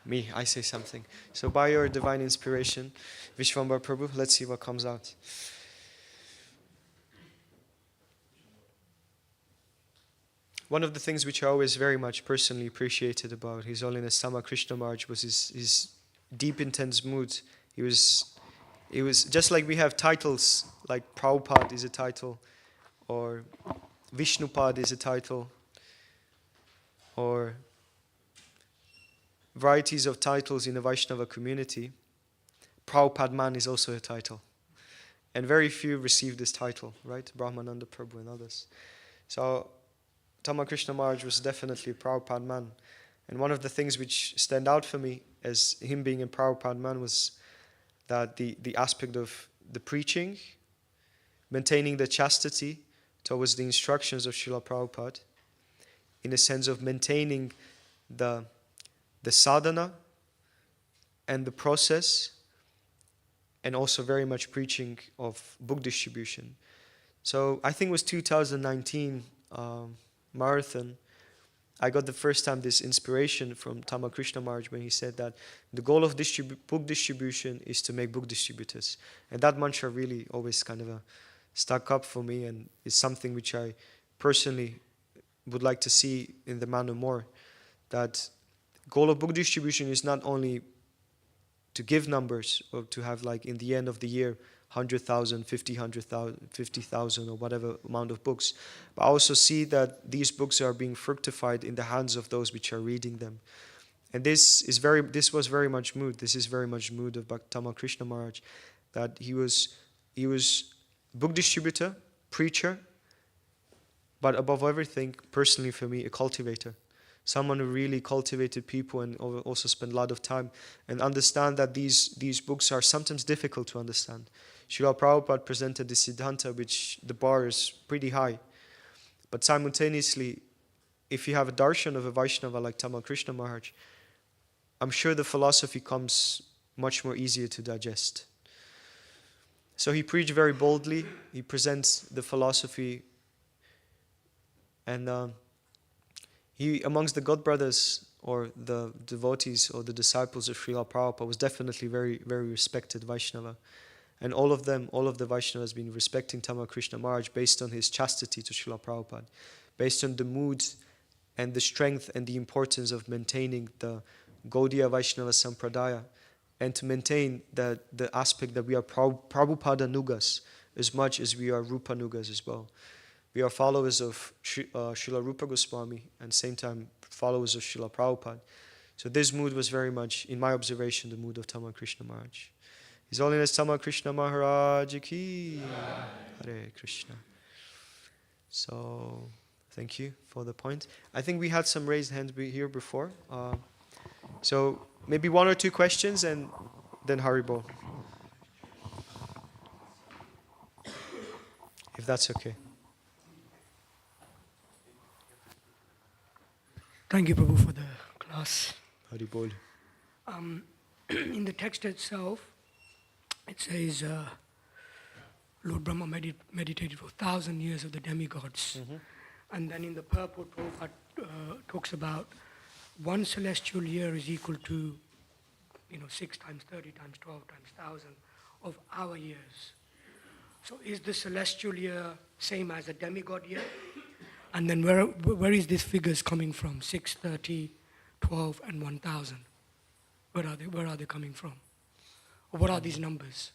Me, I say something. So by your divine inspiration, Vishwambar Prabhu, let's see what comes out. One of the things which I always very much personally appreciated about His Holiness Tamal Krishna Maharaj was his deep, intense mood. It was just like we have titles, like Prabhupada is a title, or Vishnupad is a title, or varieties of titles in the Vaishnava community. Prabhupadman is also a title. And very few receive this title, right? Brahmananda Prabhu and others. So Tamal Krishna Maharaj was definitely a Prabhupadman. And one of the things which stand out for me as him being a Prabhupadman was that the aspect of the preaching, maintaining the chastity towards the instructions of Srila Prabhupada, in a sense of maintaining the sadhana and the process, and also very much preaching of book distribution. So I think it was 2019 marathon, I got the first time this inspiration from Tamal Krishna Maharaj when he said that the goal of book distribution is to make book distributors. And that mantra really always kind of stuck up for me, and is something which I personally would like to see in the manner more. That goal of book distribution is not only to give numbers, or to have like in the end of the year 100,000, 50,000 or whatever amount of books, but I also see that these books are being fructified in the hands of those which are reading them. And this is very much mood of Tamal Krishna Maharaj, that he was book distributor, preacher, but above everything, personally for me, a cultivator. Someone who really cultivated people and also spent a lot of time and understand that these books are sometimes difficult to understand. Srila Prabhupada presented the Siddhanta, which the bar is pretty high. But simultaneously, if you have a darshan of a Vaishnava like Tamal Krishna Maharaj, I'm sure the philosophy comes much more easier to digest. So he preached very boldly. He presents the philosophy, and he, amongst the God brothers or the devotees or the disciples of Srila Prabhupada, was definitely very, very respected Vaishnava. And all of the Vaishnavas been respecting Tamal Krishna Maharaj based on his chastity to Srila Prabhupada, based on the mood and the strength and the importance of maintaining the Gaudiya Vaishnava Sampradaya, and to maintain the aspect that we are Prabhupada Nugas as much as we are Rupa Nugas as well. We are followers of Srila Rupa Goswami and same time followers of Srila Prabhupada. So this mood was very much, in my observation, the mood of Tamal Krishna Maharaj. His Holiness Tamal Krishna Maharaj ki Hare Krishna. So, thank you for the point. I think we had some raised hands here before. So, maybe one or two questions and then Haribo. If that's okay.
Thank you, Prabhu, for the class.
Haribol.
In the text itself, it says Lord Brahma meditated for 1,000 years of the demigods.
Mm-hmm.
And then in the purport, Prabhupada talks about one celestial year is equal to 6 times 30 times 12 times 1,000 of our years. So is the celestial year same as a demigod year? And then where is these figures coming from? 6, 30, 12, and 1,000. Where are they coming from? Or what are these numbers?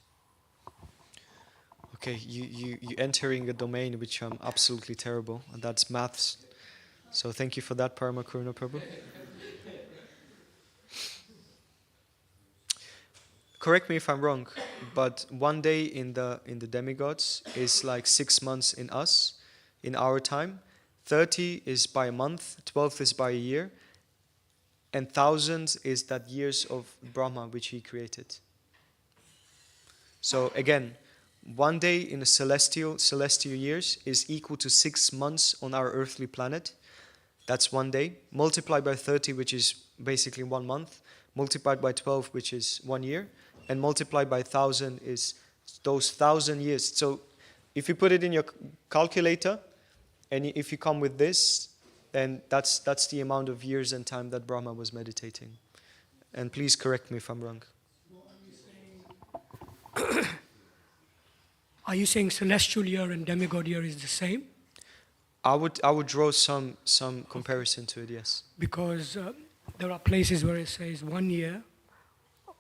Okay, you entering a domain which I'm absolutely terrible, and that's maths. So thank you for that, Parama Karuna Prabhu. Correct me if I'm wrong, but one day in the demigods is like 6 months in us, in our time. 30 is by a month, 12 is by a year, and 1,000 is that years of Brahma which he created. So again, one day in the celestial years is equal to 6 months on our earthly planet. That's one day. Multiplied by 30, which is basically 1 month. Multiplied by 12, which is 1 year. And multiplied by 1,000 is those 1,000 years. So if you put it in your calculator, and if you come with this, then that's the amount of years and time that Brahma was meditating. And please correct me if I'm wrong.
Are you saying celestial year and demigod year is the same?
I would draw some comparison to it, yes.
Because there are places where it says 1 year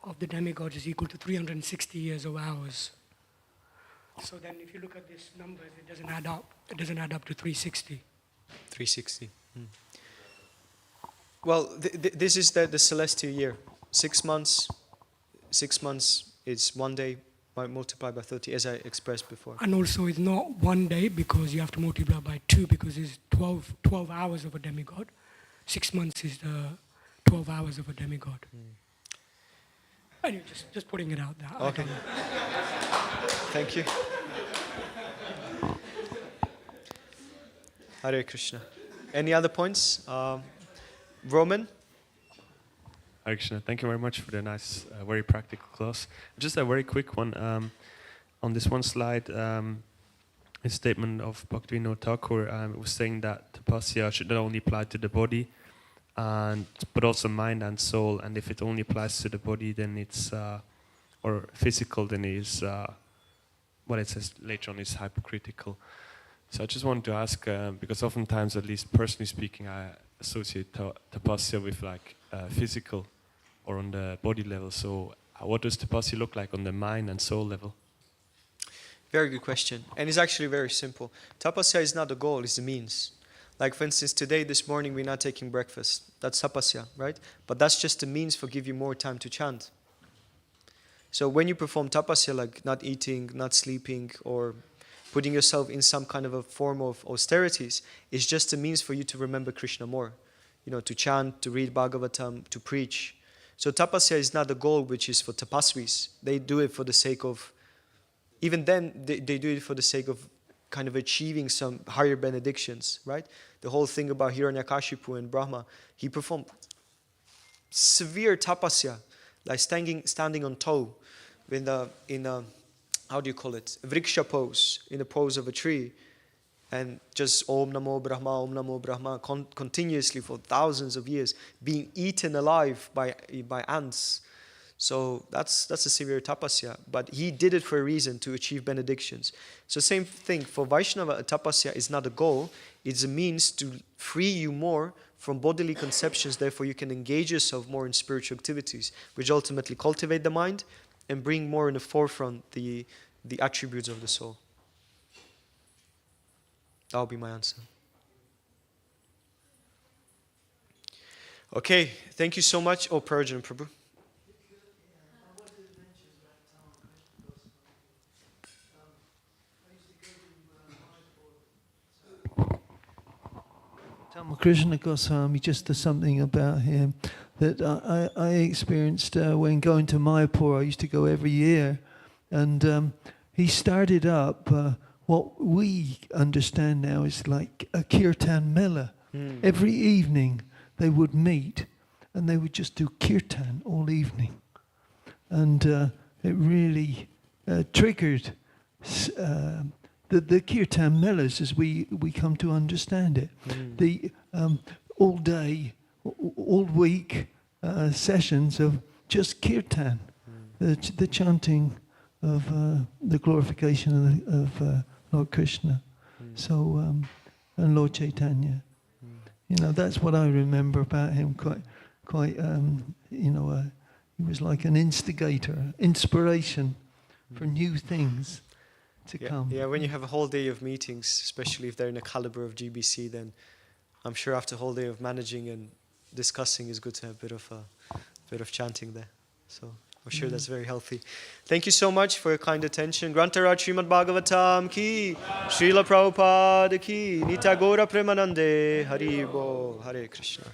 of the demigod is equal to 360 years of ours. So then if you look at these numbers, it doesn't add up. It doesn't add up to 360.
360. Well, this is the celestial year. 6 months. 6 months is 1 day multiplied by 30, as I expressed before.
And also it's not 1 day because you have to multiply by 2 because it's 12 hours of a demigod. 6 months is the 12 hours of a demigod. Anyway, just putting it out there.
Okay. Thank you. Hare Krishna. Any other points? Roman?
Hare Krishna. Thank you very much for the nice, very practical class. Just a very quick one. On this one slide, a statement of Bhaktivinoda Thakur was saying that Tapasya should not only apply to the body, but also mind and soul. And if it only applies to the body, then it's, or physical, then it's, what it says later on is hypocritical. So I just wanted to ask, because oftentimes, at least personally speaking, I associate Tapasya with like physical or on the body level. So what does Tapasya look like on the mind and soul level?
Very good question. And it's actually very simple. Tapasya is not the goal, it's the means. Like for instance, today, this morning, we're not taking breakfast. That's Tapasya, right? But that's just the means for give you more time to chant. So when you perform Tapasya, like not eating, not sleeping, or putting yourself in some kind of a form of austerities, is just a means for you to remember Krishna more. To chant, to read Bhagavatam, to preach. So Tapasya is not the goal which is for tapasvis. They do it for the sake of, even then, they do it for the sake of kind of achieving some higher benedictions, right? The whole thing about Hiranyakashipu and Brahma, he performed severe tapasya. like standing on toe in a how do you call it, vriksha pose, in the pose of a tree, and just Om Namo Brahma continuously for thousands of years, being eaten alive by ants. So that's a severe tapasya, but he did it for a reason, to achieve benedictions. So same thing for Vaishnava, a tapasya is not a goal, it's a means to free you more from bodily conceptions, therefore you can engage yourself more in spiritual activities, which ultimately cultivate the mind and bring more in the forefront the attributes of the soul. That will be my answer. Okay, thank you so much. Oh, Purajan Prabhu.
Tamal Krishna Goswami, just something about him that I experienced when going to Mayapur. I used to go every year, and he started up what we understand now is like a kirtan mela. Every evening they would meet and they would just do kirtan all evening, and it really triggered the kirtan melas as we come to understand it. The all day, all week sessions of just kirtan, the chanting of the glorification of Lord Krishna. So and Lord Chaitanya. You know, that's what I remember about him. Quite. You know, he was like an instigator, inspiration for new things to come.
Yeah, when you have a whole day of meetings, especially if they're in a caliber of GBC, then I'm sure after a whole day of managing and discussing, it's good to have a bit of chanting there. So I'm sure that's very healthy. Thank you so much for your kind attention. Grantaraj Srimad Bhagavatam ki, Srila Prabhupada ki, Nitya Gaura Premanande, Hari Bol, Hare Krishna.